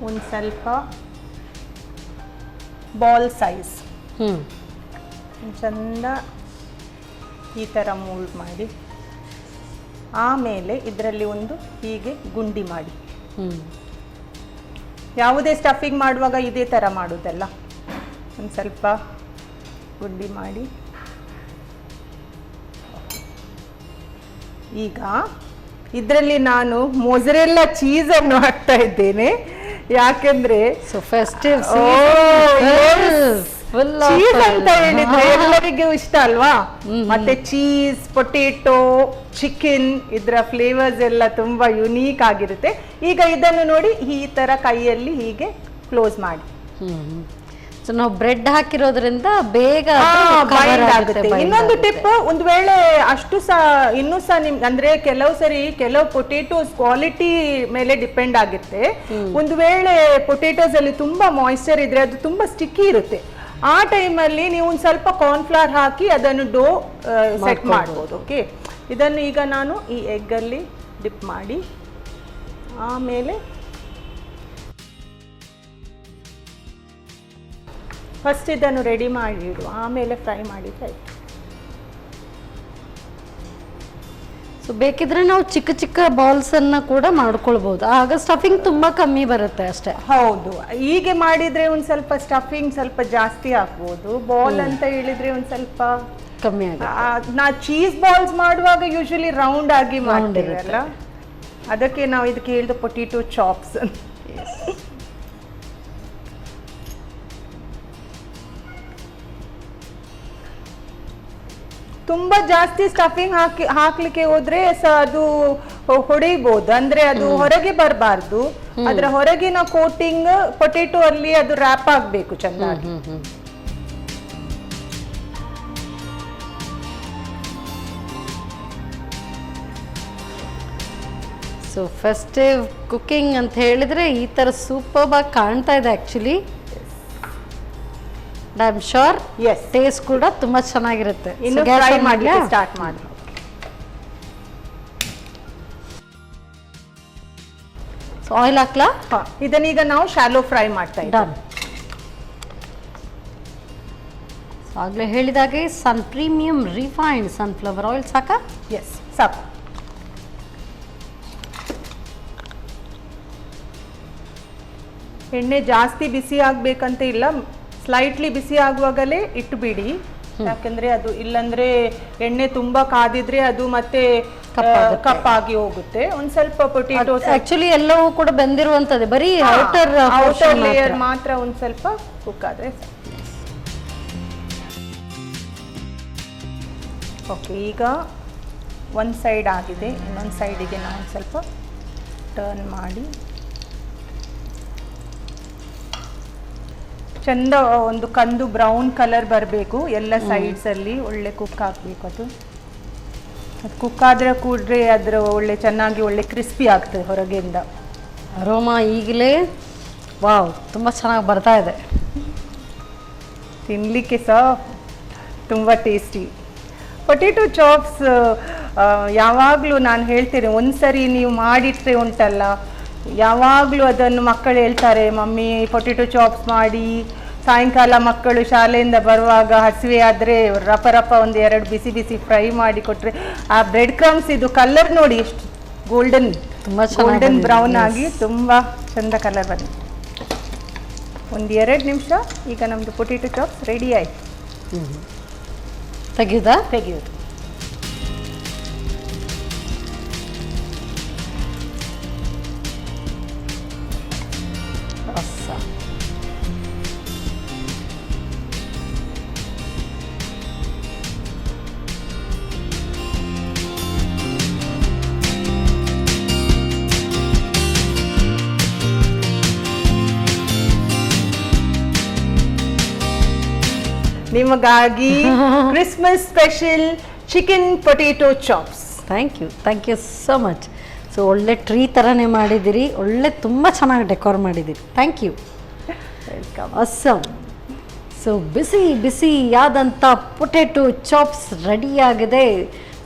ಒಂದು ಸ್ವಲ್ಪ ಬಾಲ್ ಸೈಜ್ ಚಂದ ಈ ಥರ ಮೋಲ್ಡ್ ಮಾಡಿ, ಆಮೇಲೆ ಇದರಲ್ಲಿ ಒಂದು ಹೀಗೆ ಗುಂಡಿ ಮಾಡಿ. ಯಾವುದೇ ಸ್ಟಫಿಂಗ್ ಮಾಡುವಾಗ ಇದೇ ಥರ ಮಾಡೋದಲ್ಲ, ಒಂದು ಸ್ವಲ್ಪ ಗುಂಡಿ ಮಾಡಿ. ಈಗ ಇದರಲ್ಲಿ ನಾನು ಮೊಜರೆಲ್ಲಾ ಚೀಸ್ ಅನ್ನು ಹಾಕ್ತಾ ಇದ್ದೇನೆ, ಯಾಕೆಂದ್ರೆ ಚೀಸ್ ಅಂತ ಹೇಳಿದ್ರೆ ಎಲ್ಲರಿಗೂ ಇಷ್ಟ ಅಲ್ವಾ. ಮತ್ತೆ ಚೀಸ್, ಪೊಟೆಟೊ, ಚಿಕನ್, ಇದರ ಫ್ಲೇವರ್ಸ್ ಎಲ್ಲ ತುಂಬಾ ಯುನೀಕ್ ಆಗಿರುತ್ತೆ. ಈಗ ಇದನ್ನು ನೋಡಿ ಈ ತರ ಕೈಯಲ್ಲಿ ಹೀಗೆ ಕ್ಲೋಸ್ ಮಾಡಿ. ಸೊ ನಾವು ಬ್ರೆಡ್ ಹಾಕಿರೋದ್ರಿಂದ ಬೇಗ ಆಗುತ್ತೆ. ಇನ್ನೊಂದು ಟಿಪ್, ಒಂದು ವೇಳೆ ಅಷ್ಟು ಸಹ ಇನ್ನೂ ಸಹ ನಿಮ್ಗೆ ಅಂದ್ರೆ ಕೆಲವು ಪೊಟೆಟೋಸ್ ಕ್ವಾಲಿಟಿ ಮೇಲೆ ಡಿಪೆಂಡ್ ಆಗುತ್ತೆ. ಒಂದು ವೇಳೆ ಪೊಟೆಟೋಸ್ ಅಲ್ಲಿ ತುಂಬಾ ಮಾಯಿಶ್ಚರ್ ಇದ್ರೆ ಅದು ತುಂಬಾ ಸ್ಟಿಕ್ಕಿ ಇರುತ್ತೆ. ಆ ಟೈಮಲ್ಲಿ ನೀವು ಒಂದು ಸ್ವಲ್ಪ ಕಾರ್ನ್ಫ್ಲವರ್ ಹಾಕಿ ಅದನ್ನು ಡೋ ಸೆಟ್ ಮಾಡ್ಬೋದು. ಓಕೆ, ಇದನ್ನು ಈಗ ನಾನು ಈ ಎಗ್ ಅಲ್ಲಿ ಡಿಪ್ ಮಾಡಿ ಆಮೇಲೆ ಫಸ್ಟ್ ಇದನ್ನು ರೆಡಿ ಮಾಡಿ ಇಡು, ಆಮೇಲೆ ಫ್ರೈ ಮಾಡಿದ್ರೆ ಆಯ್ತು. ಸೊ ಬೇಕಿದ್ರೆ ನಾವು ಚಿಕ್ಕ ಚಿಕ್ಕ ಬಾಲ್ಸ್ ಅನ್ನ ಕೂಡ ಮಾಡ್ಕೊಳ್ಬಹುದು, ಆಗ ಸ್ಟಫಿಂಗ್ ತುಂಬಾ ಕಮ್ಮಿ ಬರುತ್ತೆ ಅಷ್ಟೇ. ಹೌದು, ಹೀಗೆ ಮಾಡಿದ್ರೆ ಒಂದ್ ಸ್ವಲ್ಪ ಸ್ಟಫಿಂಗ್ ಸ್ವಲ್ಪ ಜಾಸ್ತಿ ಹಾಕ್ಬೋದು. ಬಾಲ್ ಅಂತ ಹೇಳಿದ್ರೆ ಒಂದ್ ಸ್ವಲ್ಪ ಕಮ್ಮಿ ಆಗುತ್ತೆ. ನಾ ಚೀಸ್ ಬಾಲ್ಸ್ ಮಾಡುವಾಗ ಯೂಶಲಿ ರೌಂಡ್ ಆಗಿ ಮಾಡ್ತೇವಲ್ಲ, ಅದಕ್ಕೆ ನಾವು ಇದಕ್ಕೆ ಹೇಳಿದ ಪೊಟೆಟೊ ಚಾಪ್ಸ್. ತುಂಬಾ ಜಾಸ್ತಿ ಸ್ಟಫಿಂಗ್ ಹಾಕ್ಲಿಕ್ಕೆ ಹೋದ್ರೆ ಅದು ಹೊಡೆಯಬಹುದು, ಅಂದ್ರೆ ಅದು ಹೊರಗೆ ಬರಬಾರ್ದು. ಅದರ ಹೊರಗಿನ ಕೋಟಿಂಗ್ ಪೊಟೆಟೊ ಅಲ್ಲಿ ಅದು ರ್ಯಾಪ್ ಆಗ್ಬೇಕು ಚೆನ್ನಾಗಿ. ಸೊ ಫೆಸ್ಟಿವ್ ಕುಕಿಂಗ್ ಅಂತ ಹೇಳಿದ್ರೆ ಈ ತರ ಸೂಪರ್ಬ್ ಆಗಿ ಕಾಣ್ತಾ ಇದೆ actually. I am sure taste ಕೂಡ ತುಂಬಾ ಚೆನ್ನಾಗಿರುತ್ತೆ. ಇನ್ನು ಫ್ರೈ ಮಾಡ್ಲಿಕ್ಕೆ ಸ್ಟಾರ್ಟ್ ಮಾಡಿ. So oil ಹಾಕ್ಲಾ? ಇದನ್ನೀಗ ನಾವು ಶಾಲೋ ಫ್ರೈ ಮಾಡ್ತಾ ಇದ್ದೀವಿ. ಆಗ್ಲೇ ಹೇಳಿದಾಗೆ ಸನ್ ಪ್ರೀಮಿಯಂ ರಿಫೈನ್ಡ್ ಸನ್ಫ್ಲವರ್ ಆಯಿಲ್ ಸಾಕಾ? ಎಸ್, ಸಾಕು. ಎಣ್ಣೆ ಜಾಸ್ತಿ ಬಿಸಿ ಆಗ್ಬೇಕಂತ ಇಲ್ಲ, ಸ್ಲೈಟ್ಲಿ ಬಿಸಿ ಆಗುವಾಗಲೇ ಇಟ್ಟುಬಿಡಿ. ಯಾಕಂದ್ರೆ ಅದು ಇಲ್ಲಂದ್ರೆ ಎಣ್ಣೆ ತುಂಬಾ ಕಾದಿದ್ರೆ ಅದು ಮತ್ತೆ ಕಪ್ಪಾಗಿ ಹೋಗುತ್ತೆ. ಒಂದ್ ಸ್ವಲ್ಪ ಪೊಟೆಟೊ ಆಕ್ಚುಲಿ ಎಲ್ಲವೂ ಕೂಡ ಬೆಂದಿರುವಂತದ್ದು, ಬರೀ ಔಟರ್ ಲೇಯರ್ ಮಾತ್ರ ಒಂದ್ ಸ್ವಲ್ಪ ಕುಕ್ ಆದ್ರೆ. ಓಕೆ, ಈಗ ಒಂದು ಸೈಡ್ ಆಗಿದೆ, ಇನ್ನೊಂದು ಸೈಡಿಗೆ ನಾವು ಒಂದು ಸ್ವಲ್ಪ ಟರ್ನ್ ಮಾಡಿ ಚಂದ ಒಂದು ಕಂದು ಬ್ರೌನ್ ಕಲರ್ ಬರಬೇಕು ಎಲ್ಲ ಸೈಡ್ಸ್ ಅಲ್ಲಿ, ಒಳ್ಳೆ ಕುಕ್ ಆಗಬೇಕು. ಅದು ಕುಕ್ ಆದ್ರೆ ಕೂಡ್ರೆ ಅದ್ರ ಒಳ್ಳೆ ಚೆನ್ನಾಗಿ ಒಳ್ಳೆ ಕ್ರಿಸ್ಪಿ ಆಗ್ತದೆ ಹೊರಗೆಯಿಂದ. ಅರೋಮಾ ಈಗಲೇ ವಾವ್ ತುಂಬ ಚೆನ್ನಾಗಿ ಬರ್ತಾ ಇದೆ. ತಿನ್ನಲಿಕ್ಕೆ ಸಹ ತುಂಬ ಟೇಸ್ಟಿ. ಪೊಟೆಟೊ ಚಾಪ್ಸ್ ಯಾವಾಗಲೂ ನಾನು ಹೇಳ್ತೇನೆ, ಒಂದ್ಸರಿ ನೀವು ಮಾಡಿಟ್ರೆ ಉಂಟಲ್ಲ, ಯಾವಾಗಲೂ ಅದನ್ನು ಮಕ್ಕಳು ಹೇಳ್ತಾರೆ, ಮಮ್ಮಿ ಪೊಟೆಟೊ ಚಾಪ್ಸ್ ಮಾಡಿ. ಸಾಯಂಕಾಲ ಮಕ್ಕಳು ಶಾಲೆಯಿಂದ ಬರುವಾಗ ಹಸಿವೆ ಆದರೆ ರಪ ಒಂದು 2 ಬಿಸಿ ಬಿಸಿ ಫ್ರೈ ಮಾಡಿ ಕೊಟ್ಟರೆ, ಆ ಬ್ರೆಡ್ ಕ್ರಮ್ಸ್ ಇದು ಕಲರ್ ನೋಡಿ ಎಷ್ಟು ಗೋಲ್ಡನ್, ತುಂಬ ಗೋಲ್ಡನ್ ಬ್ರೌನ್ ಆಗಿ ತುಂಬ ಚಂದ ಕಲರ್ ಬಂದಿದೆ. ಒಂದು 2 ನಿಮಿಷ, ಈಗ ನಮ್ಮದು ಪೊಟೆಟೊ ಚಾಪ್ಸ್ ರೆಡಿ ಆಯಿತು. ತೆಗೆಯುವುದಾ? ತೆಗೆಯೋದು. ನಿಮಗಾಗಿ Christmas special chicken potato chops. Thank you so much. So ಒಳ್ಳೆ ಟ್ರೀ ಥರನೇ ಮಾಡಿದ್ದೀರಿ, ಒಳ್ಳೆ ತುಂಬ ಚೆನ್ನಾಗಿ ಡೆಕೋರ್ ಮಾಡಿದ್ದೀರಿ. Thank you. Welcome. Awesome. So ಬಿಸಿಯಾದಂಥ ಪೊಟೆಟೊ ಚಾಪ್ಸ್ ರೆಡಿಯಾಗಿದೆ.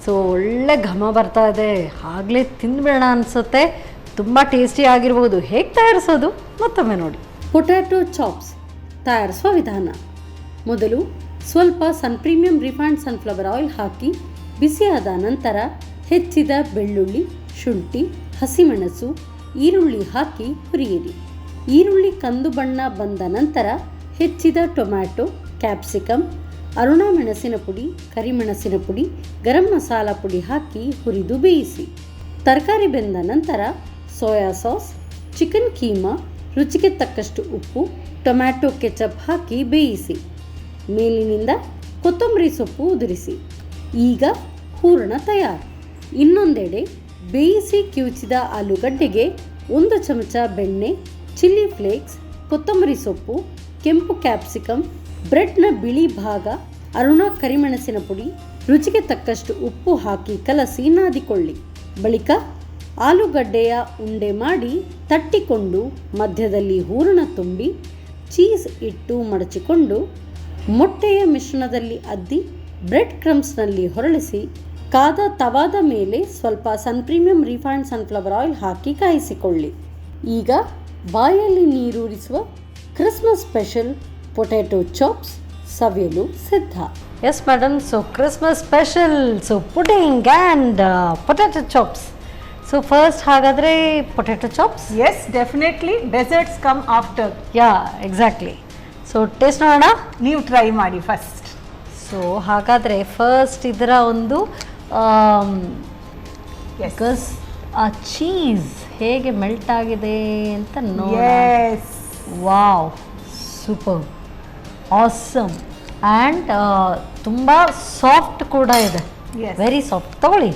ಸೊ ಒಳ್ಳೆ ಘಮ ಬರ್ತಾ ಇದೆ, ಆಗಲೇ ತಿಂದ್ಬೇಡ ಅನಿಸುತ್ತೆ. ತುಂಬ ಟೇಸ್ಟಿ ಆಗಿರ್ಬೋದು. ಹೇಗೆ ತಯಾರಿಸೋದು ಮತ್ತೊಮ್ಮೆ ನೋಡಿ. ಪೊಟ್ಯಾಟೊ ಚಾಪ್ಸ್ ತಯಾರಿಸುವ ವಿಧಾನ. ಮೊದಲು ಸ್ವಲ್ಪ ಪ್ರೀಮಿಯಂ ರಿಫೈನ್ಡ್ ಸನ್ಫ್ಲವರ್ ಆಯಿಲ್ ಹಾಕಿ ಬಿಸಿಯಾದ ನಂತರ ಹೆಚ್ಚಿದ ಬೆಳ್ಳುಳ್ಳಿ, ಶುಂಠಿ, ಹಸಿಮೆಣಸು, ಈರುಳ್ಳಿ ಹಾಕಿ ಹುರಿಯಿರಿ. ಈರುಳ್ಳಿ ಕಂದು ಬಣ್ಣ ಬಂದ ನಂತರ ಹೆಚ್ಚಿದ ಟೊಮ್ಯಾಟೊ, ಕ್ಯಾಪ್ಸಿಕಮ್, ಅರುಣಾ ಮೆಣಸಿನ ಪುಡಿ, ಕರಿಮೆಣಸಿನ ಪುಡಿ, ಗರಂ ಮಸಾಲ ಪುಡಿ ಹಾಕಿ ಹುರಿದು ಬೇಯಿಸಿ. ತರಕಾರಿ ಬೆಂದ ನಂತರ ಸೋಯಾ ಸಾಸ್, ಚಿಕನ್ ಕೀಮಾ, ರುಚಿಗೆ ತಕ್ಕಷ್ಟು ಉಪ್ಪು, ಟೊಮ್ಯಾಟೊ ಕೆಚಪ್ ಹಾಕಿ ಬೇಯಿಸಿ. ಮೇಲಿನಿಂದ ಕೊತ್ತಂಬರಿ ಸೊಪ್ಪು ಉದುರಿಸಿ. ಈಗ ಹೂರಣ ತಯಾರು. ಇನ್ನೊಂದೆಡೆ ಬೇಯಿಸಿ ಕಿವುಚಿದ ಆಲೂಗಡ್ಡೆಗೆ 1 ಚಮಚ ಬೆಣ್ಣೆ, ಚಿಲ್ಲಿ ಫ್ಲೇಕ್ಸ್, ಕೊತ್ತಂಬರಿ ಸೊಪ್ಪು, ಕೆಂಪು ಕ್ಯಾಪ್ಸಿಕಮ್, ಬ್ರೆಡ್ನ ಬಿಳಿ ಭಾಗ, ಅರುಣಾ ಕರಿಮೆಣಸಿನ ಪುಡಿ, ರುಚಿಗೆ ತಕ್ಕಷ್ಟು ಉಪ್ಪು ಹಾಕಿ ಕಲಸಿ ನಾದಿಕೊಳ್ಳಿ. ಬಳಿಕ ಆಲೂಗಡ್ಡೆಯ ಉಂಡೆ ಮಾಡಿ ತಟ್ಟಿಕೊಂಡು ಮಧ್ಯದಲ್ಲಿ ಹೂರಣ ತುಂಬಿ ಚೀಸ್ ಇಟ್ಟು ಮಡಚಿಕೊಂಡು ಮೊಟ್ಟೆಯ ಮಿಶ್ರಣದಲ್ಲಿ ಅದ್ದಿ ಬ್ರೆಡ್ ಕ್ರಮ್ಸ್ನಲ್ಲಿ ಹೊರಳಿಸಿ ಕಾದ ತವಾದ ಮೇಲೆ ಸ್ವಲ್ಪ ಪ್ರೀಮಿಯಂ ರಿಫೈನ್ಡ್ ಸನ್ಫ್ಲವರ್ ಆಯಿಲ್ ಹಾಕಿ ಕಾಯಿಸಿಕೊಳ್ಳಿ. ಈಗ ಬಾಯಲ್ಲಿ ನೀರೂರಿಸುವ ಕ್ರಿಸ್ಮಸ್ ಸ್ಪೆಷಲ್ ಪೊಟ್ಯಾಟೊ ಚಾಪ್ಸ್ ಸವಿಯಲು ಸಿದ್ಧ. Yes madam. So Christmas special, so pudding and potato chops. So first ಹಾಗಾದರೆ potato chops. Yes, definitely. Desserts come after. Yeah, exactly. So taste ನೋಡೋಣ. ನೀವು ಟ್ರೈ ಮಾಡಿ ಫಸ್ಟ್. ಸೊ ಹಾಗಾದರೆ ಫಸ್ಟ್ ಇದರ ಒಂದು Yes. ಆ ಚೀಸ್ ಹೇಗೆ ಮೆಲ್ಟ್ ಆಗಿದೆ ಅಂತ ನೋಡಿ. Yes. Wow, super, awesome. And ತುಂಬ ಸಾಫ್ಟ್ ಕೂಡ ಇದೆ. Yes. Very soft. ತಗೊಳ್ಳಿ.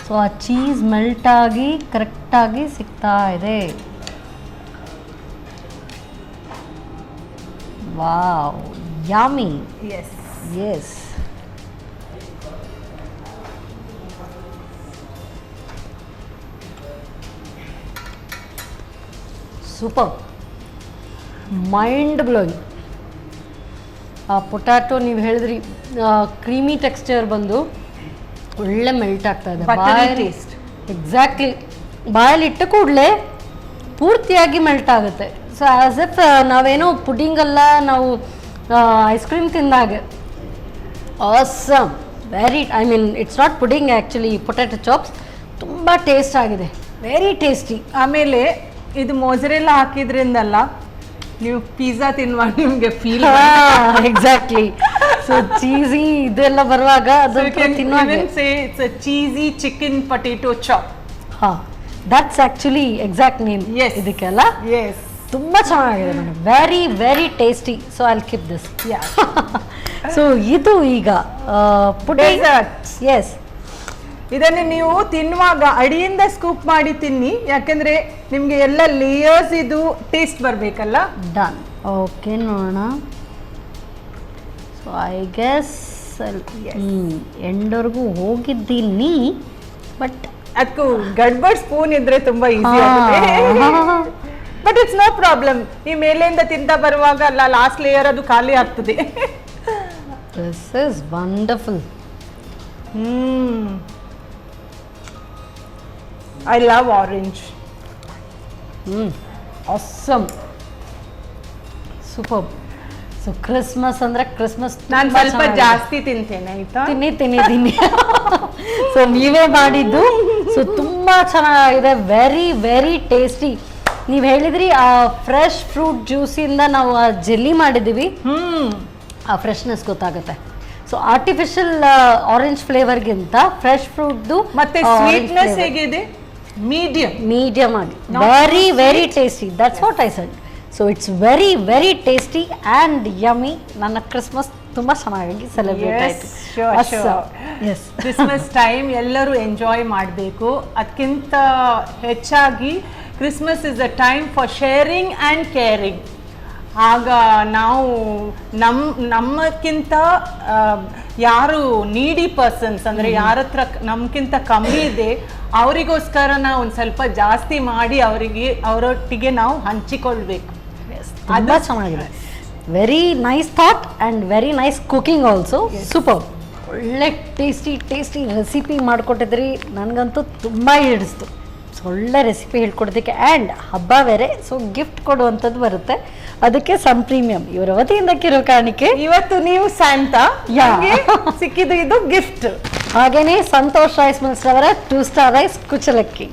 ಸೊ ಆ ಚೀಸ್ ಮೆಲ್ಟ್ ಆಗಿ ಕರೆಕ್ಟಾಗಿ ಸಿಗ್ತಾ ಇದೆ. Wow, yummy. Yes. Yes. Super, mind blowing. ಆ ಪೊಟ್ಯಾಟೊ ನೀವು ಹೇಳಿದ್ರಿ ಕ್ರೀಮಿ ಟೆಕ್ಸ್ಚರ್ ಬಂದು ಒಳ್ಳೆ ಮೆಲ್ಟ್ ಆಗ್ತಾ ಇದೆ. ಟೇಸ್ಟ್. ಎಕ್ಸಾಕ್ಟ್ಲಿ. ಬಾಯಲ್ಲಿ ಇಟ್ಟ ಕೂಡಲೇ ಪೂರ್ತಿಯಾಗಿ ಮೆಲ್ಟ್ ಆಗುತ್ತೆ. ಸೊ ಆ್ಯಸ್ ಇಫ್ ನಾವೇನೋ ಪುಡಿಂಗಲ್ಲ, ನಾವು ಐಸ್ ಕ್ರೀಮ್ ತಿಂದಾಗೆ. Awesome, very, I mean it's not pudding actually. Potato chops ತುಂಬ ಟೇಸ್ಟ್ ಆಗಿದೆ, ವೆರಿ ಟೇಸ್ಟಿ. ಆಮೇಲೆ ಇದು ಮೊಜರೆಲ್ಲ ಹಾಕಿದ್ರಿಂದಲ್ಲ, ನೀವು ಪಿಜ್ಜಾ ತಿನ್ನುವಾಗ ನಿಮಗೆ ಫೀಲ್. ಎಕ್ಸಾಕ್ಟ್ಲಿ. ಸೊ ಚೀಸಿ ಇದೆಲ್ಲ ಬರುವಾಗ ಅದನ್ನು ತಿನ್ನುವಾಗ it's a cheesy chicken potato chop. ಹಾಂ, ದಟ್ಸ್ ಆ್ಯಕ್ಚುಲಿ ಎಕ್ಸಾಕ್ಟ್ ನೇಮ್ ಇದಕ್ಕೆಲ್ಲ. ಎಸ್, ತುಂಬ ಚೆನ್ನಾಗಿದೆ madam, very very tasty. So I will keep this. So ಇದು ಈಗ ಪುಡಿಂಗ್. ಎಸ್, ಇದನ್ನು ನೀವು ತಿನ್ನುವಾಗ ಅಡಿಯಿಂದ ಸ್ಕೂಪ್ ಮಾಡಿ ತಿನ್ನಿ, ಯಾಕಂದ್ರೆ ನಿಮಗೆ ಎಲ್ಲ ಲೇಯರ್ಸ್ ಇದು ಟೇಸ್ಟ್ ಬರಬೇಕಲ್ಲ. ಡನ್. ಓಕೆ ನೋಡೋಣ. ಸೊ ಐ ಗೆಸ್ ಎಂಡ್ವರೆಗೂ ಹೋಗಿದ್ದೀನಿ, ಬಟ್ ಅದಕ್ಕೂ ಗಡ್ಬಡ್ ಸ್ಪೂನ್ ಇದ್ರೆ ತುಂಬಾ ಈಸಿ ಆಗುತ್ತೆ. But it's no problem. ಈ ಮೇಲೆಯಿಂದ ತಿಂತ ಬರುವಾಗ ಅಲ್ಲ ಲಾಸ್ಟ್ ಲೇಯರ್ ಅದು ಖಾಲಿ ಆಗ್ತದೆ. This is wonderful. I love orange. Awesome, super. So Christmas ಅಂದ್ರೆ ಕ್ರಿಸ್ಮಸ್ ನಾನು ಸ್ವಲ್ಪ ಜಾಸ್ತಿ ತಿಂತೇನೆ ಆಯ್ತಾ. ತಿನ್ನಿ. ಸೊ ನೀವೇ ಮಾಡಿದ್ದು. ಸೊ ತುಂಬಾ ಚೆನ್ನಾಗಿದೆ, ವೆರಿ ವೆರಿ ಟೇಸ್ಟಿ. ನೀವು ಹೇಳಿದ್ರಿ ಆ ಫ್ರೆಶ್ ಫ್ರೂಟ್ ಜ್ಯೂಸಿಂದ ನಾವು ಆ ಜೆಲ್ಲಿ ಮಾಡಿದ್ದೀವಿ, ಆ ಫ್ರೆಶ್ನೆಸ್ ಗೊತ್ತಾಗುತ್ತೆ. ಸೊ ಆರ್ಟಿಫಿಷಿಯಲ್ ಆರೆಂಜ್ ಫ್ಲೇವರ್ಗಿಂತ ಫ್ರೆಶ್ ಫ್ರೂಟ್ದು ಮತ್ತೆ ಸ್ವೀಟ್ನೆಸ್ ಹೇಗಿದೆ, ಮೀಡಿಯಮ್ ಆಗಿ very very tasty. That's what I said. So it's very very tasty and yummy. ನನ್ನ ಕ್ರಿಸ್ಮಸ್ ತುಂಬ ಚೆನ್ನಾಗಿ ಸೆಲೆಬ್ರೇಟ್ ಆಯಿತು. ಎಸ್, ಕ್ರಿಸ್ಮಸ್ ಟೈಮ್ ಎಲ್ಲರೂ ಎಂಜಾಯ್ ಮಾಡಬೇಕು. ಅದಕ್ಕಿಂತ ಹೆಚ್ಚಾಗಿ Christmas is a time for sharing and caring. ಆಗ ನಾವು ನಮ್ಮಕ್ಕಿಂತ ಯಾರು ನೀಡಿ ಪರ್ಸನ್ಸ್ ಅಂದರೆ ಯಾರ ಹತ್ರ ನಮ್ಗಿಂತ ಕಮ್ಮಿ ಇದೆ ಅವರಿಗೋಸ್ಕರ ನಾವು ಒಂದು ಸ್ವಲ್ಪ ಜಾಸ್ತಿ ಮಾಡಿ ಅವರೊಟ್ಟಿಗೆ ನಾವು ಹಂಚಿಕೊಳ್ಬೇಕು. ತುಂಬ ಚೆನ್ನಾಗಿದೆ. Very nice thought and very nice cooking also. Super. ಒಳ್ಳೆ ಟೇಸ್ಟಿ ರೆಸಿಪಿ ಮಾಡಿಕೊಟ್ಟಿದ್ರಿ. ನನಗಂತೂ ತುಂಬ ಹಿಡಿಸ್ತು. ಒಳ್ಳೆ ರೆಸಿಪಿ ಹೇಳ್ಕೊಡೋದಕ್ಕೆ ಆ್ಯಂಡ್ ಹಬ್ಬ ಬೇರೆ, ಸೊ ಗಿಫ್ಟ್ ಕೊಡುವಂಥದ್ದು ಬರುತ್ತೆ. ಅದಕ್ಕೆ ಸನ್ ಪ್ರೀಮಿಯಂ ಇವರ ವತಿಯಿಂದ ಕಿರು ಕಾಣಿಕೆ. ಇವತ್ತು ನೀವು ಸ್ಯಾಂಟಾ ಸಿಕ್ಕಿದ್ದು ಇದು ಗಿಫ್ಟ್. ಹಾಗೇನೆ ಸಂತೋಷ್ ರೈಸ್ ಮಿಲ್ಸ್ ಅವರ 2 ಸ್ಟಾರ್ ರೈಸ್ ಕುಚಲಕ್ಕಿ.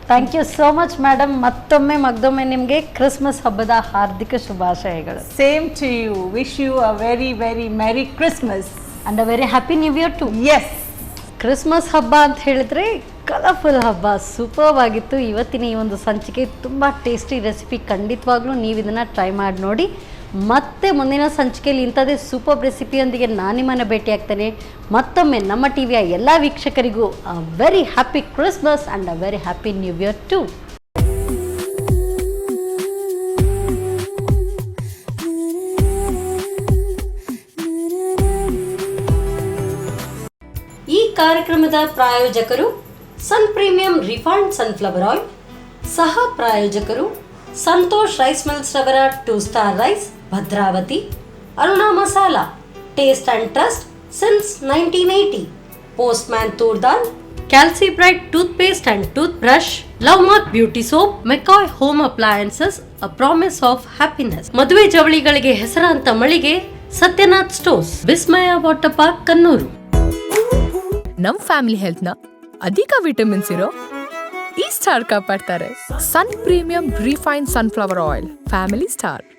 Thank you so much madam. ಮತ್ತೊಮ್ಮೆ ನಿಮಗೆ ಕ್ರಿಸ್ಮಸ್ ಹಬ್ಬದ ಹಾರ್ದಿಕ ಶುಭಾಶಯಗಳು. Same to you. Wish you a very very merry Christmas and a very happy new year too. Yes, Christmas ಹಬ್ಬ ಅಂತ ಹೇಳಿದ್ರೆ ಕಲರ್ಫುಲ್ ಹಬ್ಬ. ಸೂಪರ್ವ್ ಆಗಿತ್ತು ಇವತ್ತಿನ ಈ ಒಂದು ಸಂಚಿಕೆ. ತುಂಬ ಟೇಸ್ಟಿ ರೆಸಿಪಿ. ಖಂಡಿತವಾಗ್ಲೂ ನೀವು ಇದನ್ನು ಟ್ರೈ ಮಾಡಿ ನೋಡಿ. ಮತ್ತೆ ಮುಂದಿನ ಸಂಚಿಕೆಯಲ್ಲಿ ಇಂಥದ್ದೇ ಸೂಪರ್ ರೆಸಿಪಿಯೊಂದಿಗೆ ನಾನು ನಿಮ್ಮನ್ನು ಭೇಟಿಯಾಗ್ತೇನೆ. ಮತ್ತೊಮ್ಮೆ ನಮ್ಮ ಟಿವಿಯ ಎಲ್ಲ ವೀಕ್ಷಕರಿಗೂ a very happy Christmas and a very happy new year too. ಈ ಕಾರ್ಯಕ್ರಮದ ಪ್ರಾಯೋಜಕರು ಸನ್ ಪ್ರೀಮಿಯಂ ರಿಫೈನ್ಡ್ ಸನ್ಫ್ಲವರ್ ಆಯಿಲ್. ಸಹ ಪ್ರಾಯೋಜಕರು ಸಂತೋಷ್ ರೈಸ್ ಮಿಲ್ಸ್ ರವರ 2 star rice Bhadravati. Aruna masala, taste and trust since 1980. Postman toor dal, ಕ್ಯಾಲ್ಸಿ bright tooth paste and tooth brush, love mark beauty soap, McCoy home appliances, a promise of happiness. ಮದುವೆ ಜವಳಿಗಳಿಗೆ ಹೆಸರಾಂತ ಮಳಿಗೆ Satyanath stores, Vismaya water park, Kannur. ನಮ್ family health ನ ಅಧಿಕ vitamins ಇರೋ ಈ ಸ್ಟಾರ್ ಕಾಪಾಡ್ತಾರೆ. ಸನ್ premium refined sunflower oil, family star.